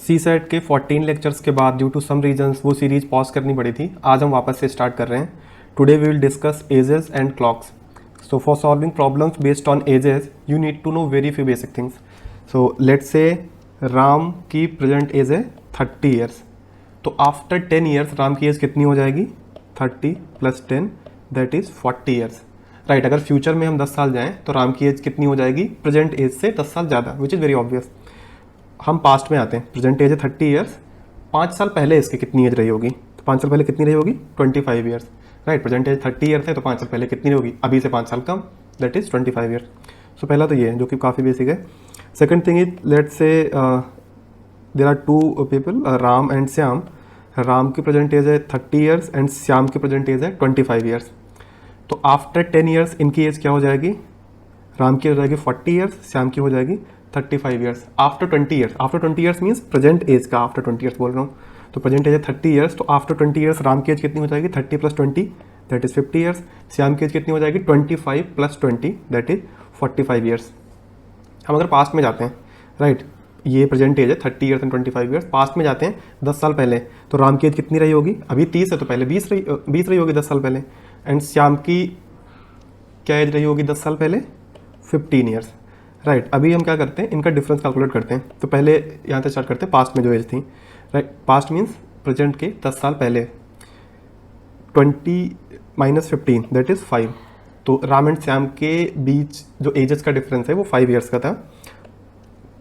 सी set के 14 lectures के बाद ड्यू टू सम रीजंस वो सीरीज पॉज करनी पड़ी थी। आज हम वापस से स्टार्ट कर रहे हैं। Today we will discuss ages and clocks. So for solving problems based on ages you need to know very few basic things. So let's say Ram की प्रेजेंट एज है 30 ईयर्स। तो आफ्टर 10 ईयर्स राम की as कितनी हो जाएगी? 30 + 10 that is 40 years. Right, अगर future में हम 10 साल जाएं तो राम की एज कितनी हो जाएगी? प्रेजेंट एज से 10 साल ज़्यादा, विच इज़ वेरी ऑब्वियस। हम पास्ट में आते हैं। प्रेजेंट एज है 30 ईयर्स। 5 साल पहले इसकी कितनी एज रही होगी? तो 5 साल पहले कितनी रही होगी? 25 years. Right, present age 30 years है तो 5 साल पहले कितनी होगी? अभी से 5 साल कम, दैट इज़ 25 ईयर्स। सो पहला तो ये है जो कि काफ़ी बेसिक है। Second thing is let's say there are two people, Ram and Shyam. Ram की प्रेजेंट एज है 30 ईयर्स एंड श्याम की प्रेजेंट एज है 25 ईयर्स। तो आफ्टर 10 ईयर्स इनकी एज क्या हो जाएगी? राम की हो जाएगी 40 ईयर्स, श्याम की हो जाएगी 35 years. After 20 years, after 20 years means present age का आफ्टर 20 ईयर्स बोल रहा हूँ। तो प्रेजेंट एज है 30 ईयर्स, तो आफ्टर 20 ईयर्स राम की एज कितनी हो जाएगी? 30 + 20 दैट इज़ 50 ईयर्स। श्याम की एज कितनी हो जाएगी? 25 + 20 दैट इज़ 45 ईयर्स। हम अगर पास्ट में जाते हैं, राइट, ये प्रेजेंट एज है 30 ईयर्स एंड 25 ईयर्स। पास्ट में जाते हैं 10 साल पहले, तो राम की एज कितनी रही होगी? अभी 30 है तो पहले 20 रही होगी 10 साल पहले। एंड श्याम की क्या एज रही होगी 10 साल पहले? 15 ईयर्स। राइट, अभी हम क्या करते हैं, इनका डिफरेंस कैलकुलेट करते हैं। तो पहले यहाँ से स्टार्ट करते हैं पास्ट में जो एज थी। राइट, पास्ट मीन्स प्रेजेंट के 10 साल पहले। 20 - 15 दैट इज़ 5। तो राम एंड श्याम के बीच जो एजेस का डिफरेंस है वो 5 ईयर्स का था।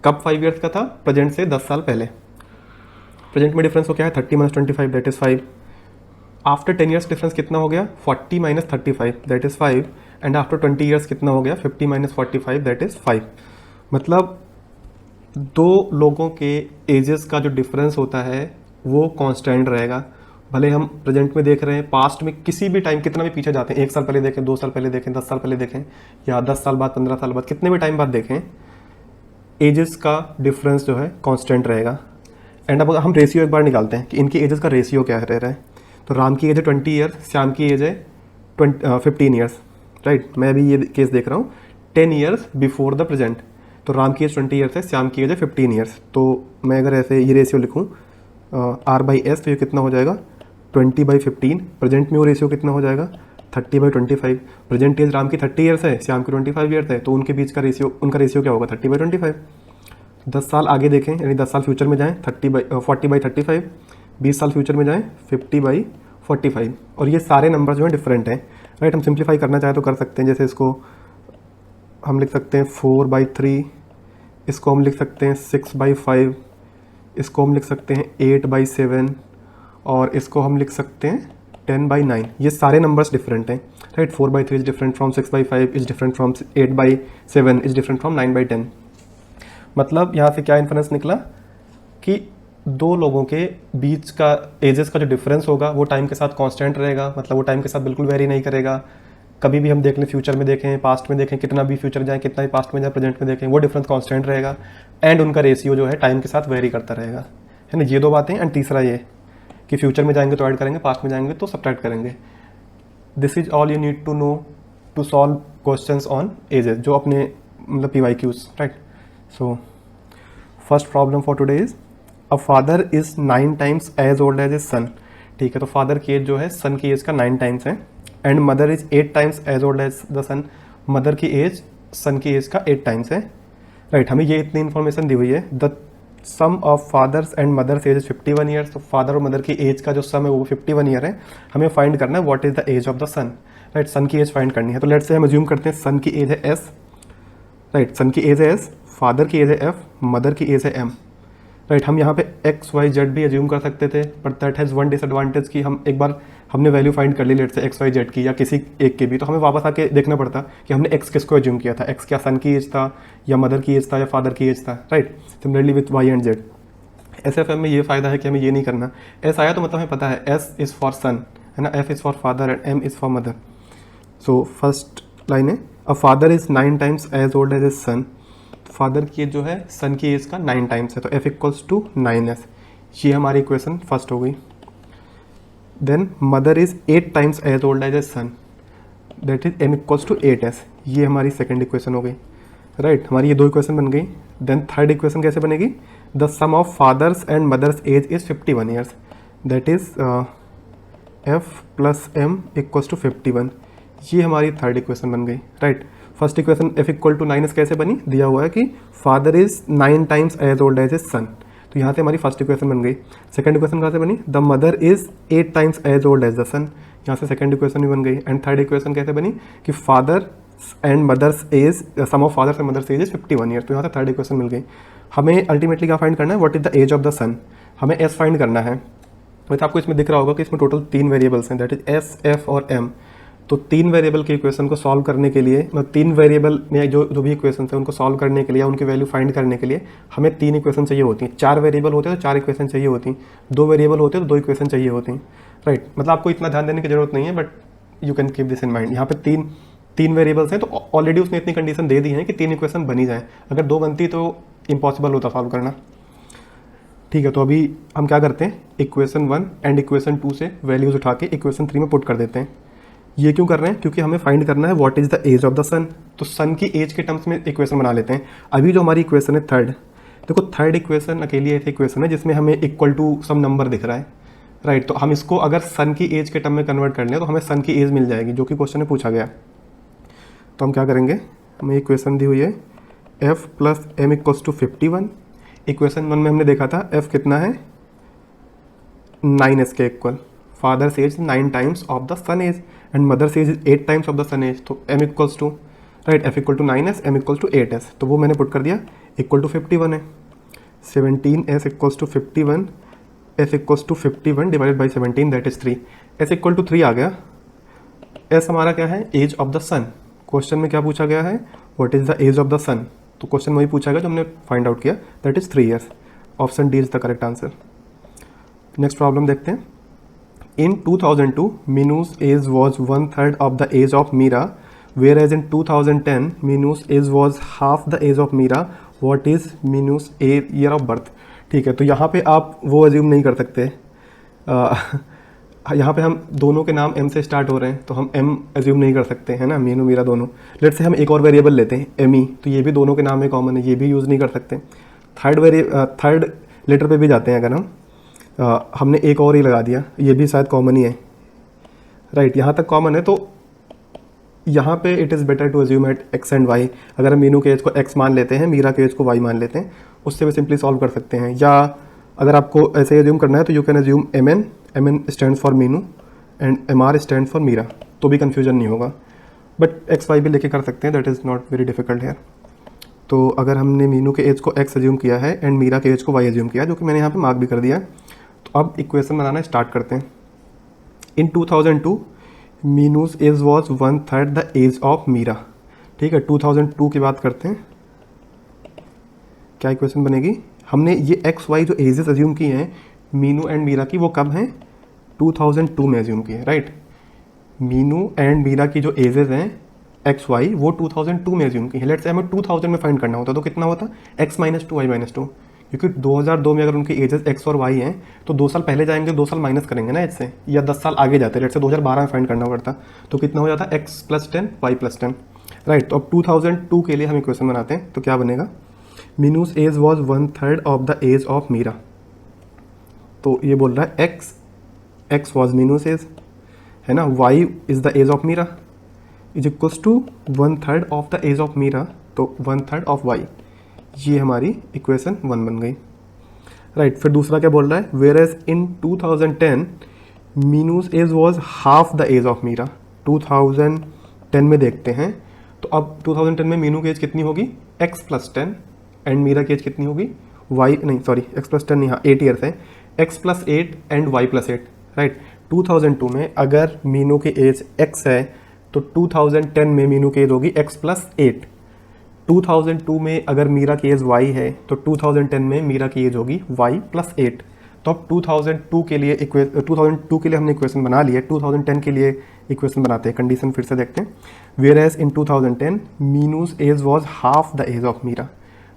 कब 5 ईयर्स का था? प्रेजेंट से 10 साल पहले। प्रेजेंट में डिफरेंस हो क्या है? 30 - 25 that is 5। After 10 years difference कितना हो गया? 40 - 35 that is 5। And after 20 years कितना हो गया? 50 - 45 दैट इज़ 5। मतलब दो लोगों के एजेस का जो डिफरेंस होता है वो कांस्टेंट रहेगा। भले हम प्रेजेंट में देख रहे हैं, पास्ट में किसी भी टाइम कितना भी पीछे जाते हैं, 1 साल पहले देखें, 2 साल पहले देखें, 10 साल पहले देखें, या 10 साल बाद, 15 साल बाद, कितने भी टाइम बाद देखें, एजेस का डिफरेंस जो है कांस्टेंट रहेगा। एंड अब हम रेशियो एक बार निकालते हैं कि इनकी एजेस का रेशियो क्या रह रहा है। तो राम की एज है 20 ईयर्स, श्याम की एज है 15 ईयर्स। राइट, मैं अभी ये केस देख रहा हूँ 10 ईयर्स बिफोर द प्रेजेंट। तो राम की एज 20 ईयर्स है, श्याम की एज है 15 ईयर्स। तो मैं अगर ऐसे ये रेशियो लिखूँ R/S, तो ये कितना हो जाएगा? 20/15। प्रेजेंट में वो रेशियो कितना हो जाएगा? 30/25। प्रेजेंट एज राम की 30 ईयर्स है, श्याम की 25 ईयर्स है, तो उनके बीच का रेशियो, उनका रेशियो क्या होगा? 30/25। 10 साल आगे देखें, यानी 10 साल फ्यूचर में जाएँ 40/35। 20 साल फ्यूचर में जाएँ 50/45। और ये सारे नंबर जो हैं डिफरेंट हैं। राइट, हम सिंप्लीफाई करना चाहें तो कर सकते हैं। जैसे इसको हम लिख सकते हैं 4/3, इसको हम लिख सकते हैं 6/5, इसको हम लिख सकते हैं 8/7, और इसको हम लिख सकते हैं 10/9। ये सारे नंबर्स डिफरेंट हैं। Right, 4/3 is different from 6/5, is different from 8/7, is different from 9/10। मतलब यहाँ से क्या इन्फरेंस निकला कि दो लोगों के बीच का एजेस का जो डिफरेंस होगा वो टाइम के साथ कांस्टेंट रहेगा। मतलब वो टाइम के साथ बिल्कुल वेरी नहीं करेगा। कभी भी हम देख लें, फ्यूचर में देखें, पास्ट में देखें, कितना भी फ्यूचर जाए, कितना भी पास्ट में जाए, प्रेजेंट में देखें, वो डिफरेंस कांस्टेंट रहेगा। एंड उनका रेशियो जो है टाइम के साथ वेरी करता रहेगा, है ना। ये दो बातें। एंड तीसरा ये कि फ्यूचर में जाएंगे तो ऐड करेंगे, पास्ट में जाएंगे तो सब्ट्रैक्ट करेंगे। This is all you need to know to solve questions on ages, जो अपने मतलब PYQs। Right, so first problem for today is a father is 9 times as old as a son. ठीक है, तो फादर की age जो है सन की एज का 9 टाइम्स है। And mother is 8 times as old as the son. Mother की एज सन की एज का 8 टाइम्स है। राइट, हमें ये इतनी इन्फॉर्मेशन दी हुई है। The sum of father's and mother's age is 51 years. तो फादर और मदर की एज का जो सम है वो 51 ईयर है। हमें फाइंड करना है what is the age of the son. Right, son की एज फाइंड करनी है। तो लेट्स से हम अज्यूम करते हैं सन की एज है S। राइट, सन की एज है S, फादर की एज है F, मदर की एज है M। राइट, हम यहाँ पे X, Y, Z भी अज्यूम कर सकते थे, but that has one disadvantage कि हम एक बार हमने वैल्यू फाइंड कर ली लेट से X, Y, Z की, या किसी एक की भी, तो हमें वापस आके देखना पड़ता कि हमने X किसको अज्यूम किया था। X क्या सन की एज था, या मदर की एज था, या फादर की एज था। Right, similarly with Y and Z। SFM में ये फ़ायदा है कि हमें ये नहीं करना। S आया तो मतलब हमें पता है S इज़ फॉर सन, है ना, F is for father and M is for mother. So first line है a father is 9 times as old as a son. Father की एज जो है सन की एज का 9 टाइम्स है, तो F = 9S। ये हमारी इक्वेशन फर्स्ट हो गई। Then mother is 8 times as old as a son, that is M = 8S। ये हमारी सेकेंड इक्वेशन हो गई। राइट, हमारी ये दो इक्वेशन बन गई। देन थर्ड इक्वेशन कैसे बनेगी? The sum of father's and mother's age is 51 years, that is F plus M equals to 51। ये हमारी थर्ड इक्वेशन बन गई, right. First equation F equal to 9 कैसे बनी, दिया हुआ है कि father is 9 times as old as is son, तो यहाँ से हमारी फर्स्ट इक्वेशन बन गई। सेकंड इक्वेशन कहाँ से बनी, the mother is 8 times as old as the son, यहाँ से सेकंड इक्वेशन भी बन गई। एंड थर्ड इक्वेशन कैसे बनी कि father and mother's age, sum of father's and mother's age is 51 year, तो यहाँ से थर्ड इक्वेशन मिल गई। हमें अल्टीमेटली क्या फाइंड करना है, what is the age of the son, हमें एस फाइंड करना है। वैसे आपको इसमें दिख रहा होगा कि इसमें टोटल 3 वेरिएबल्स हैं, दैट इज एस, एफ और एम। तो 3 वेरिएबल के इक्वेशन को सॉल्व करने के लिए, मतलब 3 वेरिएबल में जो भी इक्वेशन है उनको सॉल्व करने के लिए, उनकी वैल्यू फाइंड करने के लिए हमें 3 इक्वेशन चाहिए होती हैं। 4 वेरिएबल होते हैं तो 4 इक्वेशन चाहिए होती हैं, 2 वेरिएबल होते हैं तो 2 इक्वेशन चाहिए होती हैं, राइट। मतलब आपको इतना ध्यान देने की जरूरत नहीं है, but you can keep this in mind. यहाँ पे तीन वेरिएबल्स हैं, तो ऑलरेडी उसने इतनी कंडीशन दे दी है कि 3 इक्वेशन बनी जाए, अगर 2 बनती तो इम्पॉसिबल होता सॉल्व करना, ठीक है। तो अभी हम क्या करते हैं, इक्वेशन 1 एंड इक्वेशन 2 से वैल्यूज उठा के इक्वेशन 3 में पुट कर देते हैं। ये क्यों कर रहे हैं, क्योंकि हमें फाइंड करना है what is the age of the son, तो सन की एज के टर्म्स में इक्वेशन बना लेते हैं। अभी जो हमारी इक्वेशन है थर्ड, देखो थर्ड इक्वेशन अकेली ऐसी इक्वेशन है जिसमें हमें इक्वल टू सम नंबर दिख रहा है, राइट। तो हम इसको अगर सन की एज के टर्म में कन्वर्ट कर लें तो हमें सन की एज मिल जाएगी, जो कि क्वेश्चन में पूछा गया। तो हम क्या करेंगे, हमें इक्वेशन दी हुई है F plus M equals to 51। Equation 1 में हमने देखा था एफ कितना है, 9s के equal, father's age 9 times of the son age and mother's age 8 times of the son age, तो m equals to, right, f equal to 9s, m equals to 8s, तो वो मैंने पुट कर दिया, equal to 51 है। 17s equals to 51, s equals to 51 divided by 17, that is 3, s equal to 3 आ गया। s हमारा क्या है, age of the son. Question में क्या पूछा गया है, what is the age of the son, तो क्वेश्चन वही पूछा गया जो हमने फाइंड आउट किया, that is 3 years. Option D is the correct answer. Next problem देखते हैं। In 2002, Minu's age was 1/3 of the age of Mira, whereas in 2010, Minu's age was half the age of Mira. What is Minu's year of birth? ठीक है, तो यहाँ पे आप वो assume नहीं कर सकते। यहाँ पे हम दोनों के नाम M से स्टार्ट हो रहे हैं, तो हम M अज्यूम नहीं कर सकते, है ना, मीनू मीरा दोनों। लेट से हम एक और वेरिएबल लेते हैं एमी, तो ये भी दोनों के नाम में कॉमन है, ये भी यूज़ नहीं कर सकते। थर्ड लेटर पे भी जाते हैं अगर हम, हमने एक और ही लगा दिया, ये भी शायद कॉमन ही है, राइट, यहाँ तक कॉमन है। तो यहाँ पे it is better to assume at X and Y. अगर हम मीनू के एज को एक्स मान लेते हैं, मीरा के एज को वाई मान लेते हैं, उससे भी सिंपली सॉल्व कर सकते हैं। या अगर आपको ऐसे अज्यूम करना है तो you can assume M N stand for Meenu and M R stand for Meera, तो भी कन्फ्यूजन नहीं होगा। बट एक्स वाई भी लेके कर सकते हैं, that is not very difficult here. तो अगर हमने मीनू के एज को एक्स अज्यूम किया है एंड मीरा के एज को वाई अज्यूम किया, जो कि मैंने यहाँ पे मार्क भी कर दिया है, तो अब इक्वेशन बनाना स्टार्ट करते हैं। In 2002 Meenu's age was 1/3 the age of Meera, ठीक है। 2002 की बात करते हैं, क्या इक्वेशन बनेगी, हमने ये एक्स वाई जो एजेस अज्यूम की हैं मीनू एंड मीरा की, वो कब हैं, 2002 में अज्यूम की है, राइट। मीनू एंड मीरा की जो एजेस हैं एक्स वाई, वो 2002 में अज्यूम की है। लेट्स से हमें 2000 में फाइंड करना होता तो कितना होता, x - 2 y - 2, क्योंकि 2002 में अगर उनकी एजेस x और y हैं तो 2 साल पहले जाएंगे, 2 साल माइनस करेंगे ना इससे, या 10 साल आगे जाते, लेट से 2012 में फाइंड करना पड़ता, तो कितना हो जाता, x + 10 y + 10, राइट। तो अब 2002 के लिए हम इक्वेशन बनाते हैं, तो क्या बनेगा, Meenu's age was 1/3 of the age of Meera, तो ये बोल रहा है x वॉज मीनूज एज, है ना, y is the age of Meera is equals to 1/3 of the age of Meera, तो 1/3 ऑफ y, ये हमारी इक्वेशन 1 बन गई, राइट। फिर दूसरा क्या बोल रहा है, whereas in 2010 Meenu's age was half the age of Meera. 2010 में देखते हैं, तो अब 2010 में मीनू की एज कितनी होगी, x + 10 एंड मीरा की एज कितनी होगी, y नहीं सॉरी x + 10 नहीं, हाँ 8 ईयर्स है, x + 8 एंड y + 8, राइट। 2002 में अगर मीनू की एज x है तो 2010 में मीनू की एज होगी x + 8। 2002 में अगर मीरा की एज y है तो 2010 में मीरा की एज होगी y + 8। तो अब 2002 के लिए हमने इक्वेशन बना ली है, 2010 के लिए इक्वेशन बनाते हैं, कंडीशन फिर से देखते हैं। Whereas in 2010 Meenu's age was half the age of Meera.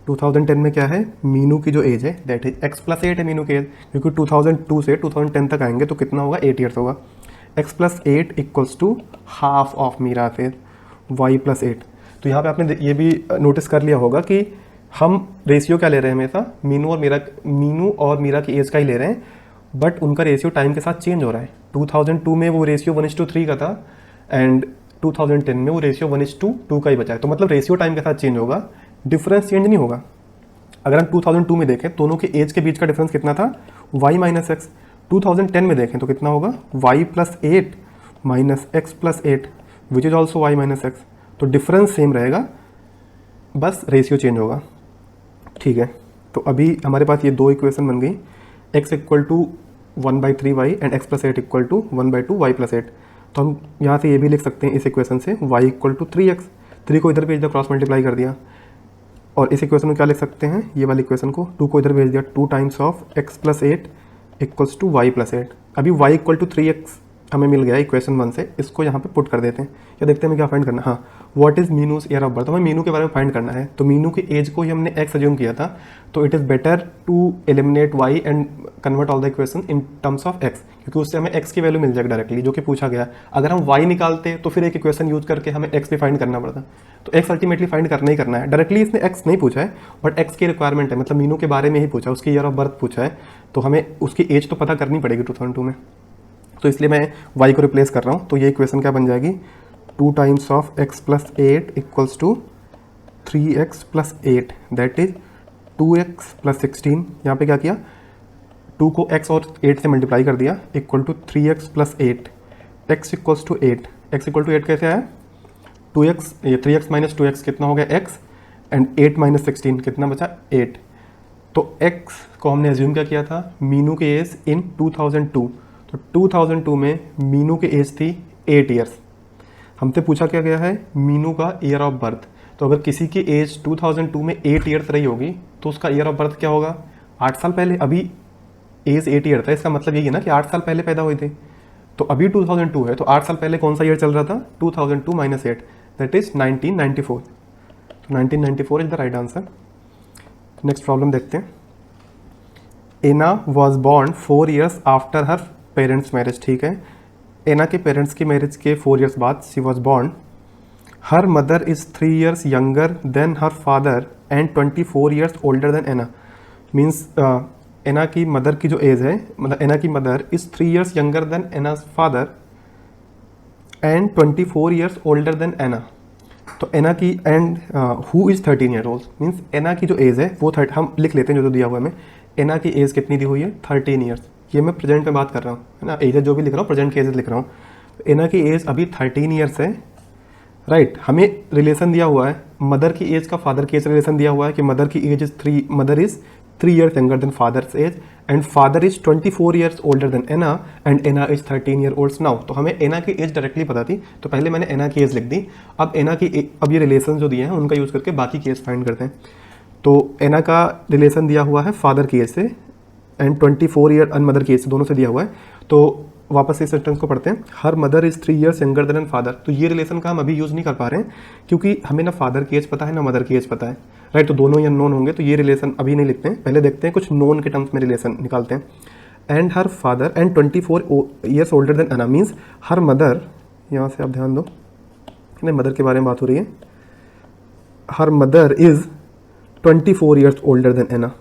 2010 में क्या है, मीनू की जो एज है दैट इज x + 8 है मीनू की एज, क्योंकि 2002 से 2010 तक आएंगे तो कितना होगा, 8 ईयर्स होगा। x + 8 equals to half of Meera age y + 8। तो यहाँ पे आपने ये भी नोटिस कर लिया होगा कि हम रेशियो क्या ले रहे हैं हमेशा, मीनू और मीरा की एज का ही ले रहे हैं, बट उनका रेशियो टाइम के साथ चेंज हो रहा है। 2002 में वो रेशियो 1:3 का था एंड 2010 में वो रेशियो 1:2 का ही बचा है। तो मतलब रेशियो टाइम के साथ चेंज होगा, डिफरेंस चेंज नहीं होगा। अगर हम 2002 में देखें दोनों के एज के बीच का डिफरेंस कितना था, y माइनस एक्स। 2010 में देखें तो कितना होगा, y plus 8 minus x plus 8 which is also y minus x. तो डिफरेंस सेम रहेगा, बस रेशियो चेंज होगा। ठीक है, तो अभी हमारे पास ये दो इक्वेशन बन गई, x equal to 1/3y and x plus 8 equal to 1/2 y plus 8। तो हम यहाँ से ये भी लिख सकते हैं इस इक्वेशन से y इक्वल टू 3x, 3 को इधर भेज दिया, क्रॉस मल्टीप्लाई कर दिया। और इस इक्वेशन में क्या लिख सकते हैं, ये वाली इक्वेशन को 2 को इधर भेज दिया, 2 times of x plus 8 equals to y plus 8। अभी y इक्वल टू 3x हमें मिल गया इक्वेशन 1 से, इसको यहाँ पे पुट कर देते हैं। या देखते हैं हमें क्या फाइंड करना है। हाँ, what is Meenu's year of birth, हमें मीनू के बारे में फाइंड करना है। तो मीनू की एज को ही हमने x अज्यूम किया था, तो it is better to eliminate y and convert all the equation in terms of x, क्योंकि उससे हमें x की वैल्यू मिल जाएगी डायरेक्टली, जो कि पूछा गया। अगर हम y निकालते तो फिर एक इक्वेशन यूज करके हमें x भी फाइंड करना पड़ता। तो x अल्टीमेटली फाइंड करना ही करना है। डायरेक्टली इसने x नहीं पूछा है, बट x की रिक्वायरमेंट है, मतलब मीनू के बारे में ही पूछा, उसकी ईयर ऑफ बर्थ पूछा है, तो हमें उसकी एज तो पता करनी पड़ेगी 2002 में। तो इसलिए मैं y को रिप्लेस कर रहा हूँ। तो ये इक्वेशन क्या बन जाएगी, 2 times of x plus 8 equals to 3x plus 8 that is 2x plus 16। यहाँ पे क्या किया, 2 को x और 8 से मल्टीप्लाई कर दिया, equal to 3x plus 8, x equals to 8। x equal to 8 कैसे आया, 2x, ये 3x माइनस 2x कितना हो गया x, एंड 8 माइनस 16 कितना बचा 8। तो x को हमने एज्यूम क्या किया था, मीनू की एज इन 2002। तो 2002 में मीनू की एज थी 8 ईयर्स। हमसे पूछा क्या गया है, मीनू का ईयर ऑफ बर्थ। तो अगर किसी की एज 2002 में 8 ईयर्स रही होगी तो उसका ईयर ऑफ बर्थ क्या होगा, 8 साल पहले। अभी एज 8 ईयर था, इसका मतलब यही है ना कि 8 साल पहले पैदा हुए थे। तो अभी 2002 है, तो 8 साल पहले कौन सा ईयर चल रहा था, 2002 माइनस 8 दैट इज 1994। तो 1994 is the right answer. Next problem देखते हैं। Anna was born 4 years after her parents marriage. ठीक है, एना के पेरेंट्स की मैरिज के 4 ईयर्स बाद she was born. Her mother is 3 years younger than her father and 24 years older than Anna. Means Anna की mother की जो एज है, मतलब एना की mother is 3 years younger than Anna's father and 24 years older than Anna. तो Anna की and who is 13 year old, means Anna की जो एज है वो हम लिख लेते हैं जो दिया हुआ है हमें। एना की एज कितनी दी हुई है, 13 ईयर्स। ये मैं प्रेजेंट में बात कर रहा हूँ, है ना, एज जो भी लिख रहा हूँ प्रेजेंट की एज लिख रहा हूँ। तो एना की एज अभी 13 ईयर्स है, राइट। हमें रिलेशन दिया हुआ है मदर की एज का फादर की एज रिलेशन दिया हुआ है कि मदर की age is 3 years younger than father's age and father is 24 years older than Anna and Anna is 13 year old now. तो हमें एना की एज डायरेक्टली पता थी, तो पहले मैंने एना की एज लिख दी। अब एना की अब ये रिलेशन जो दिए हैं उनका यूज़ करके बाकी की एज फाइंड करते हैं। तो एना का रिलेशन दिया हुआ है फादर की एज से एंड 24 ईयर अन मदर की एज से, दोनों से दिया हुआ है। तो वापस इस सेंटेंस को पढ़ते हैं, हर mother is 3 years younger then father. तो ये रिलेशन का हम अभी यूज़ नहीं कर पा रहे हैं क्योंकि हमें ना फादर की एज पता है ना मदर की एज पता है, राइट। तो दोनों ही अननोन होंगे, तो ये रिलेशन अभी नहीं लिखते हैं, पहले देखते हैं कुछ नोन के टर्म्स में रिलेशन निकालते हैं। And her father and 24 years older than Anna, means her mother, यहाँ से आप ध्यान दो, नहीं मदर के बारे में बात हो रही है, her mother is 24 years older than Anna,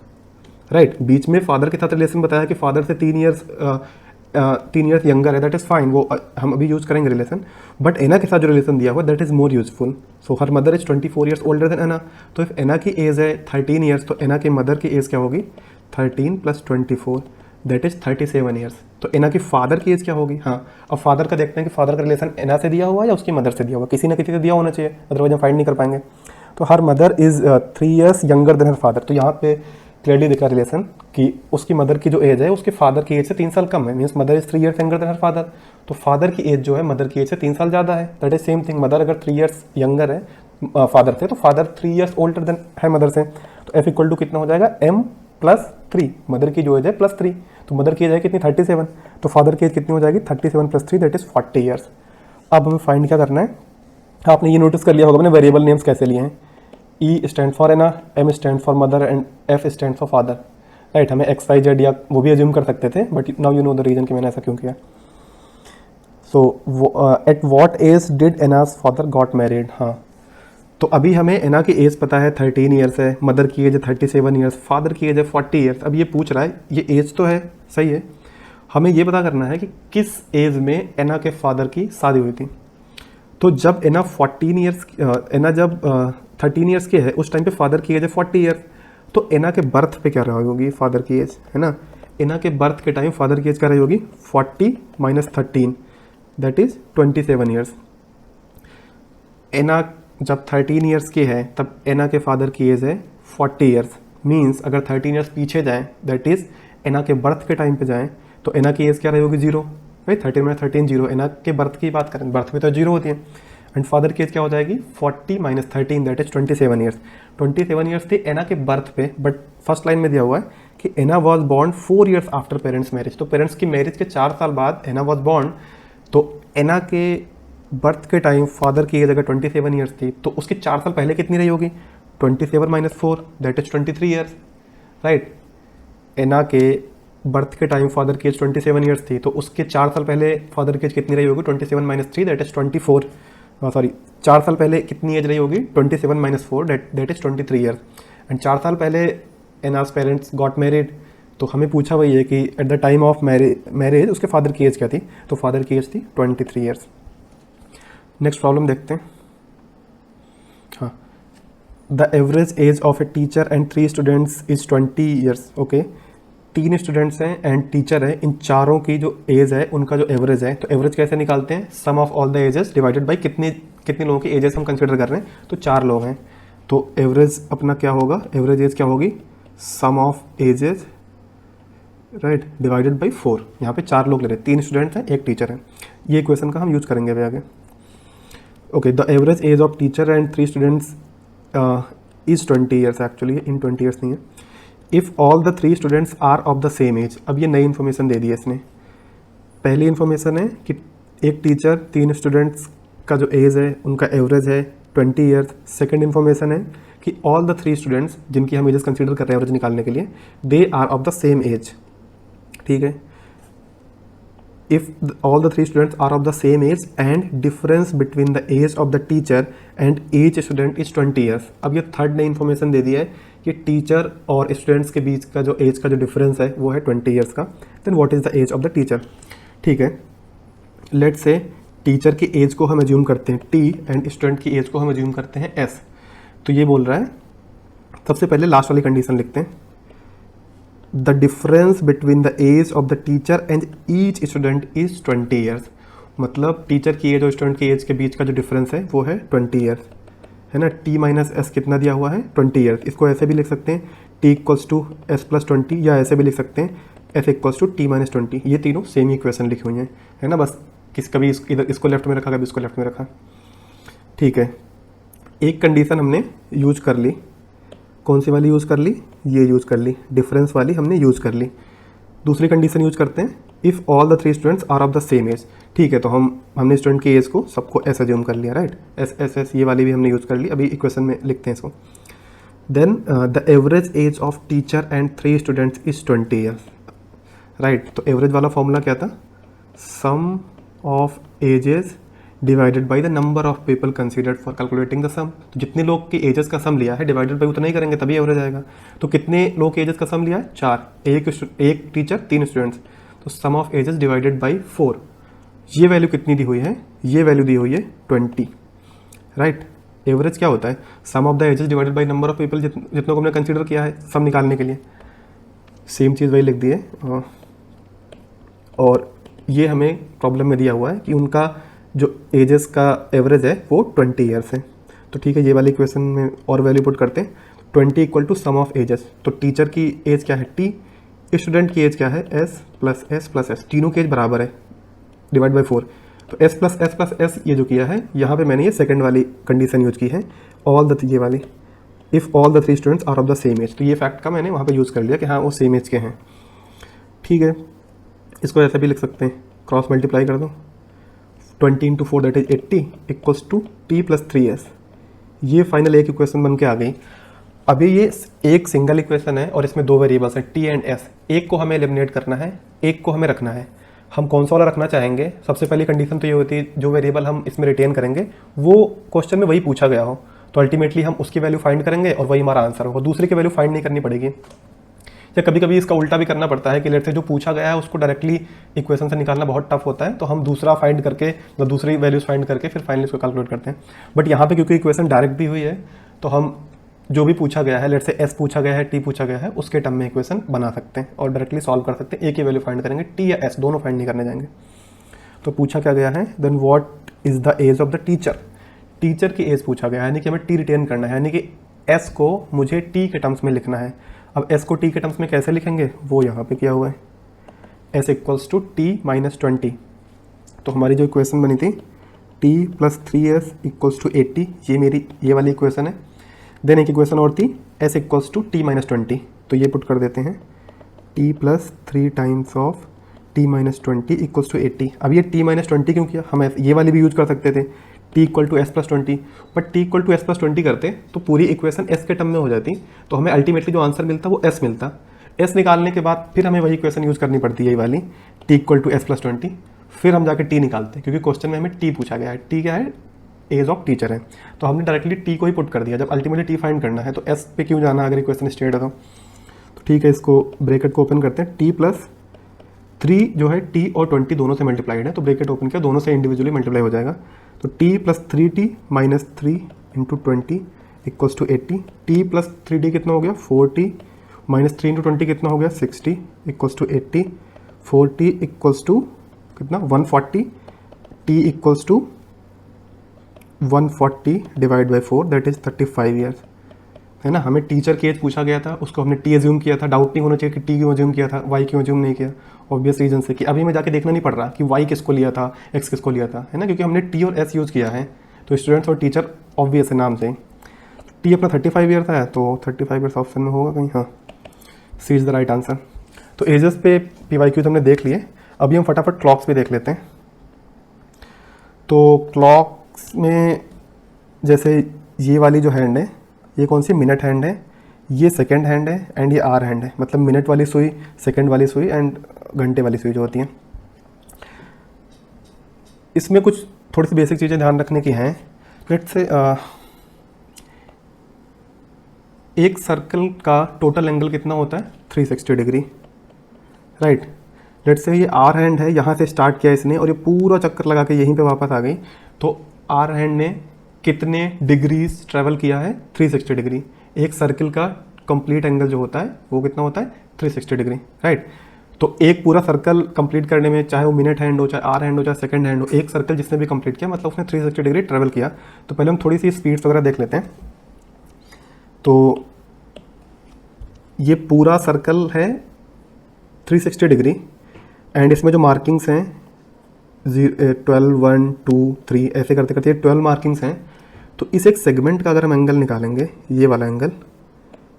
right. बीच में फादर के साथ रिलेशन बताया कि फादर से 3 ईयर्स यंगर है, दैट इज फाइन, वो हम अभी यूज करेंगे रिलेशन। बट एना के साथ जो रिलेशन दिया हुआ that is more useful. So her mother is 24 years older than Anna. तो इफ एना की एज है 13 ईयर्स तो एना के मदर की एज क्या होगी, 13 प्लस 24 दैट इज 37 ईयर्स। तो एना की फादर की एज क्या होगी, हाँ अब फादर का देखते हैं कि फादर का रिलेशन एना से दिया हुआ है या उसकी मदर से दिया हुआ, किसी ना किसी से दिया होना चाहिए, अदरवाइज हम फाइंड नहीं कर पाएंगे। तो हर mother is 3 years younger than her father. तो यहाँ पे क्लियरली दिखा रिलेशन कि उसकी मदर की जो एज है उसके फादर की एज से 3 साल कम है, means mother is 3 years younger than her father. तो फादर की एज जो है मदर की एज से 3 साल ज़्यादा है, that is same thing. Mother अगर 3 ईयर्स यंगर है फादर से तो फादर 3 ईयर्स ओल्डर देन है मदर से। तो एफ इक्वल टू कितना हो जाएगा, m प्लस 3, मदर की जो एज है प्लस 3, तो मदर की एज है कितनी 37, तो फादर की एज कितनी हो जाएगी 37 प्लस 3 दैट इज 40 ईयर्स। अब हमें फाइंड क्या करना है, आपने ये नोटिस कर लिया होगा मैंने वेरिएबल नेम्स कैसे लिए हैं, E stand for Anna, M stand for mother and F stand for father, right. हमें एक्स वाई जेड या वो भी एज्यूम कर सकते थे, but now you know the reason कि मैंने ऐसा क्यों किया। So at what age did Anna's father got married, हाँ तो अभी हमें एना की एज पता है 13 ईयर्स है, मदर की एज है 37 ईयर्स, फादर की एज है 40 ईयर्स। अब ये पूछ रहा है, ये एज तो है सही है, हमें ये पता करना है कि किस एज में एना के फादर की शादी हुई थी। तो जब एना 14 ईयर्स एना जब 13 ईयर्स के है उस टाइम पे फादर की एज है 40 ईयर्स। तो एना के बर्थ पे क्या रही होगी फादर की एज, है ना। एना के बर्थ के टाइम फादर की एज क्या रही होगी 40 - 13 दैट इज 27 ईयर्स। एना जब 13 ईयर्स की है तब एना के फादर की एज है 40 ईयर्स। मीन्स अगर 13 ईयर्स पीछे जाएँ दैट इज एना के बर्थ के टाइम पे जाएँ तो एना की एज क्या रही होगी 0। भाई 13 - 13 0। एना के बर्थ की बात करें, बर्थ में तो 0 होती है। एंड फादर की एज क्या हो जाएगी 40 - 13 दैट इज 27 ईयर्स। 27 ईयर्स थी एना के बर्थ पे, बट फर्स्ट लाइन में दिया हुआ है कि Anna was born 4 years after parents marriage. तो पेरेंट्स की मैरिज के 4 साल बाद एना वॉज बॉर्न। तो एना के बर्थ के टाइम फादर की एज अगर 27 ईयर्स थी तो उसके 4 साल पहले कितनी रही होगी 27 - 4 दैट इज 23 ईयर्स, राइट। एना के बर्थ के टाइम फादर की एज 27 ईयर्स थी तो उसके 4 साल पहले फादर की एज कितनी रही होगी 27 - 3 दैट इज 24। सॉरी 4 साल पहले कितनी एज रही होगी 27 - 4 दैट इज 23 ईयर्स। एंड 4 साल पहले एनास पेरेंट्स गॉट मैरिड। तो हमें पूछा वही है कि at the time of marriage उसके फादर की एज क्या थी, तो फादर की एज थी 23 ईयर्स। नेक्स्ट प्रॉब्लम देखते हैं। हाँ, the average age of a teacher and 3 students is 20 years. Okay, 3 students हैं एंड टीचर है, इन चारों की जो एज है उनका जो एवरेज है, तो एवरेज कैसे निकालते हैं, sum of all the ages divided by कितने लोगों की एजेस हम कंसिडर कर रहे हैं, तो 4 लोग हैं। तो एवरेज अपना क्या होगा, एवरेज एज क्या होगी sum of ages, right, divided by 4। यहाँ पे 4 लोग ले रहे हैं, 3 स्टूडेंट्स हैं 1 टीचर है। ये इक्वेशन का हम यूज करेंगे अभी आगे। Okay, the average age of teacher and 3 students is 20 years, actually in 20 years नहीं है। If all the 3 students are of the same age. अब ये नई इन्फॉर्मेशन दे दी है इसने। पहली इन्फॉर्मेशन है कि एक टीचर 3 स्टूडेंट्स का जो एज है उनका एवरेज है 20 ईयर्स। सेकेंड इन्फॉर्मेशन है कि ऑल द 3 स्टूडेंट्स जिनकी हम एजेस कंसीडर कर रहे हैं एवरेज निकालने के लिए, they are of the same age. ठीक है, if all the 3 students are of the same age and difference between the age of the teacher and each student is 20 years. अब ये थर्ड नई इन्फॉर्मेशन दे दी है कि टीचर और students के बीच का जो एज का जो डिफरेंस है वो है 20 ईयर्स का। Then what is the age of the teacher. ठीक है, लेट्स से टीचर की एज को हम एज्यूम करते हैं टी एंड स्टूडेंट की एज को हम एज्यूम करते हैं एस। तो ये बोल रहा है, सबसे पहले लास्ट वाली कंडीशन लिखते हैं, the difference between the age of the teacher and each student is 20 years. मतलब टीचर की एज और स्टूडेंट की एज के बीच का जो डिफरेंस है वो है 20 ईयर्स, है ना। टी माइनस एस कितना दिया हुआ है 20 ईयर्स। इसको ऐसे भी लिख सकते हैं T equals to S plus 20, या ऐसे भी लिख सकते हैं S equals to T minus 20। ये तीनों सेम इक्वेशन लिखी हुई हैं, है ना। बस कभी इधर इसको लेफ्ट में रखा, कभी इसको लेफ्ट में रखा। ठीक है, एक कंडीशन हमने यूज कर ली, कौन सी वाली यूज़ कर ली, ये यूज़ कर ली, डिफरेंस वाली हमने यूज़ कर ली। दूसरी कंडीशन यूज करते हैं, if all the 3 students are of the same age. ठीक है, तो हमने स्टूडेंट की एज को सबको एस एज्यूम कर लिया, राइट। एस ये वाली भी हमने यूज़ कर ली। अभी इक्वेशन में लिखते हैं इसको। Then the average age of teacher and 3 students is 20 years, right. तो एवरेज वाला फॉर्मूला क्या था, sum of ages divided by the number of people considered for calculating the sum. तो जितने लोग की एजेस का सम लिया है डिवाइडेड बाई उतना ही करेंगे तभी एवरेज आएगा। तो कितने लोग के एजेस का सम लिया है 4, एक टीचर 3 स्टूडेंट्स, तो सम ऑफ एजेस डिवाइडेड बाई 4। ये वैल्यू कितनी दी हुई है, ये वैल्यू दी हुई है 20, राइट। एवरेज क्या होता है, sum of the ages divided by number of people, जितनों को हमने कंसीडर किया है सम निकालने के लिए। सेम चीज़ वही लिख दी है। और ये हमें प्रॉब्लम में दिया हुआ है कि उनका जो एजेस का एवरेज है वो 20 ईयर्स है। तो ठीक है, ये वाली इक्वेशन में और वैल्यू पुट करते हैं, 20 equal to sum of ages. तो टीचर की एज क्या है टी, स्टूडेंट की एज क्या है S plus S plus S, तीनों की एज बराबर है, डिवाइड बाई 4। तो S plus S plus S ये जो किया है, यहाँ पे मैंने ये सेकंड वाली कंडीशन यूज की है, ऑल द ये वाली, if all the 3 students are of the same age. तो ये फैक्ट का मैंने वहाँ पे यूज़ कर लिया कि हाँ वो सेम एज के हैं। ठीक है, इसको ऐसे भी लिख सकते हैं, क्रॉस मल्टीप्लाई कर दो, 20 into 4 that is 80 equals to T plus 3s। ये फाइनल एक इक्वेशन बन के आ गई। अभी ये एक सिंगल इक्वेशन है और इसमें 2 वेरिएबल्स हैं टी एंड एस। एक को हमें एलिमिनेट करना है, एक को हमें रखना है। हम कौन सा वाला रखना चाहेंगे, सबसे पहली कंडीशन तो ये होती है जो वेरिएबल हम इसमें रिटेन करेंगे वो क्वेश्चन में वही पूछा गया हो। तो अल्टीमेटली हम उसकी वैल्यू फाइंड करेंगे और वही हमारा आंसर होगा, दूसरे की वैल्यू फाइंड नहीं करनी पड़ेगी। या कभी कभी इसका उल्टा भी करना पड़ता है कि लेट से जो पूछा गया है उसको डायरेक्टली इक्वेशन से निकालना बहुत टफ होता है, तो हम दूसरा फाइंड करके मतलब दूसरी वैल्यूज फाइंड करके फिर फाइनली इसको कैलकुलेट करते हैं। बट यहाँ पे क्योंकि इक्वेशन डायरेक्ट दी हुई है तो हम जो भी पूछा गया है, लेट से एस पूछा गया है, टी पूछा गया है, उसके टर्म में इक्वेशन बना सकते हैं और डायरेक्टली सॉल्व कर सकते हैं। एक ही वैल्यू फाइंड करेंगे, टी या एस दोनों फाइंड नहीं करने जाएंगे। तो पूछा क्या गया है, then what is the age of the teacher. Teacher की एज पूछा गया है, यानी कि हमें टी रिटेन करना है, यानी कि एस को मुझे टी के टर्म्स में लिखना है। अब एस को टी के टर्म्स में कैसे लिखेंगे वो यहाँ पे किया हुआ है, S equals to T minus 20। तो हमारी जो इक्वेशन बनी थी T plus 3s equals to 80, ये वाली इक्वेशन है। देन एक इक्वेशन और थी S equals to T minus 20, तो ये पुट कर देते हैं T plus 3 times of T minus 20 equals to 80। अब ये टी माइनस 20 क्यों किया, हम ये वाली भी यूज कर सकते थे T equal to S plus 20, but T equal to S plus 20 करते तो पूरी इक्वेशन एस के टर्म में हो जाती, तो हमें अल्टीमेटली जो आंसर मिलता वो एस मिलता। एस निकालने के बाद फिर हमें वही इक्वेशन यूज करनी पड़ती है, ये वाली T equal to S plus 20, फिर हम जाके टी निकालते क्योंकि क्वेश्चन में हमें टी पूछा गया है। टी क्या है, एज ऑफ टीचर है, तो हमने डायरेक्टली टी को ही पुट कर दिया। जब अल्टीमेटली टी फाइंड करना है तो एस पे क्यों जाना अगर इक्वेशन स्टेट है तो ठीक है, इसको ब्रैकेट को ओपन करते हैं। टी प्लस 3 जो है टी और 20 दोनों से मल्टीप्लाइड है, तो ब्रैकेट ओपन किया, दोनों से इंडिविजुअली मल्टीप्लाई हो जाएगा। तो T plus 3t minus 3 into 20 equals to 80। T plus 3d कितना हो गया 4t माइनस 3 इंटू 20 कितना हो गया 60 equals to 80। 4t equals to कितना 140, t equals to 140 divide by 4 that is 35 years, है ना। हमें टीचर की एज पूछा गया था, उसको हमने टी एज्यूम किया था, डाउट नहीं होना चाहिए कि टी क्यों एज्यूम किया था, वाई क्यों एज्यूम नहीं किया, ऑब्वियस रीजन से कि अभी हमें जाके देखना नहीं पड़ रहा कि वाई किसको लिया था, एक्स किसको लिया था, है ना, क्योंकि हमने टी और एस यूज़ किया है। तो स्टूडेंट्स और टीचर ऑब्वियस है नाम से। टी अपना 35 ईयर था, तो 35 ईयर्स ऑप्शन में होगा कहीं, हाँ, सी इज द राइट आंसर। तो एजेस पे पी वाई क्यू हमने देख लिए, अभी हम फटाफट क्लॉक्स पे देख लेते हैं। तो क्लॉक्स में जैसे ये वाली जो हैंड है, ये कौन सी मिनट हैंड है, ये सेकंड हैंड है एंड ये आर हैंड है, मतलब मिनट वाली सुई, सेकंड वाली सुई एंड घंटे वाली सुई जो होती है। इसमें कुछ थोड़ी सी बेसिक चीज़ें ध्यान रखने की हैं। लेट्स से एक सर्कल का टोटल एंगल कितना होता है 360 डिग्री, राइट। लेट्स से ये आर हैंड है, यहाँ से स्टार्ट किया इसने और ये पूरा चक्कर लगा के यहीं पे वापस आ गई, तो आर हैंड ने कितने डिग्रीज ट्रेवल किया है 360 डिग्री। एक सर्कल का कंप्लीट एंगल जो होता है वो कितना होता है 360 डिग्री, राइट। तो एक पूरा सर्कल कंप्लीट करने में, चाहे वो मिनट हैंड हो, चाहे आर हैंड हो, चाहे सेकंड हैंड हो, एक सर्कल जिसने भी कंप्लीट किया मतलब उसने 360 डिग्री ट्रेवल किया। तो पहले हम थोड़ी सी स्पीड्स वगैरह देख लेते हैं। तो ये पूरा सर्कल है 360 डिग्री एंड इसमें जो मार्किंग्स हैं 12, 1, 2, 3 ऐसे करते करते 12 मार्किंग्स हैं। तो इस एक सेगमेंट का अगर हम एंगल निकालेंगे, ये वाला एंगल,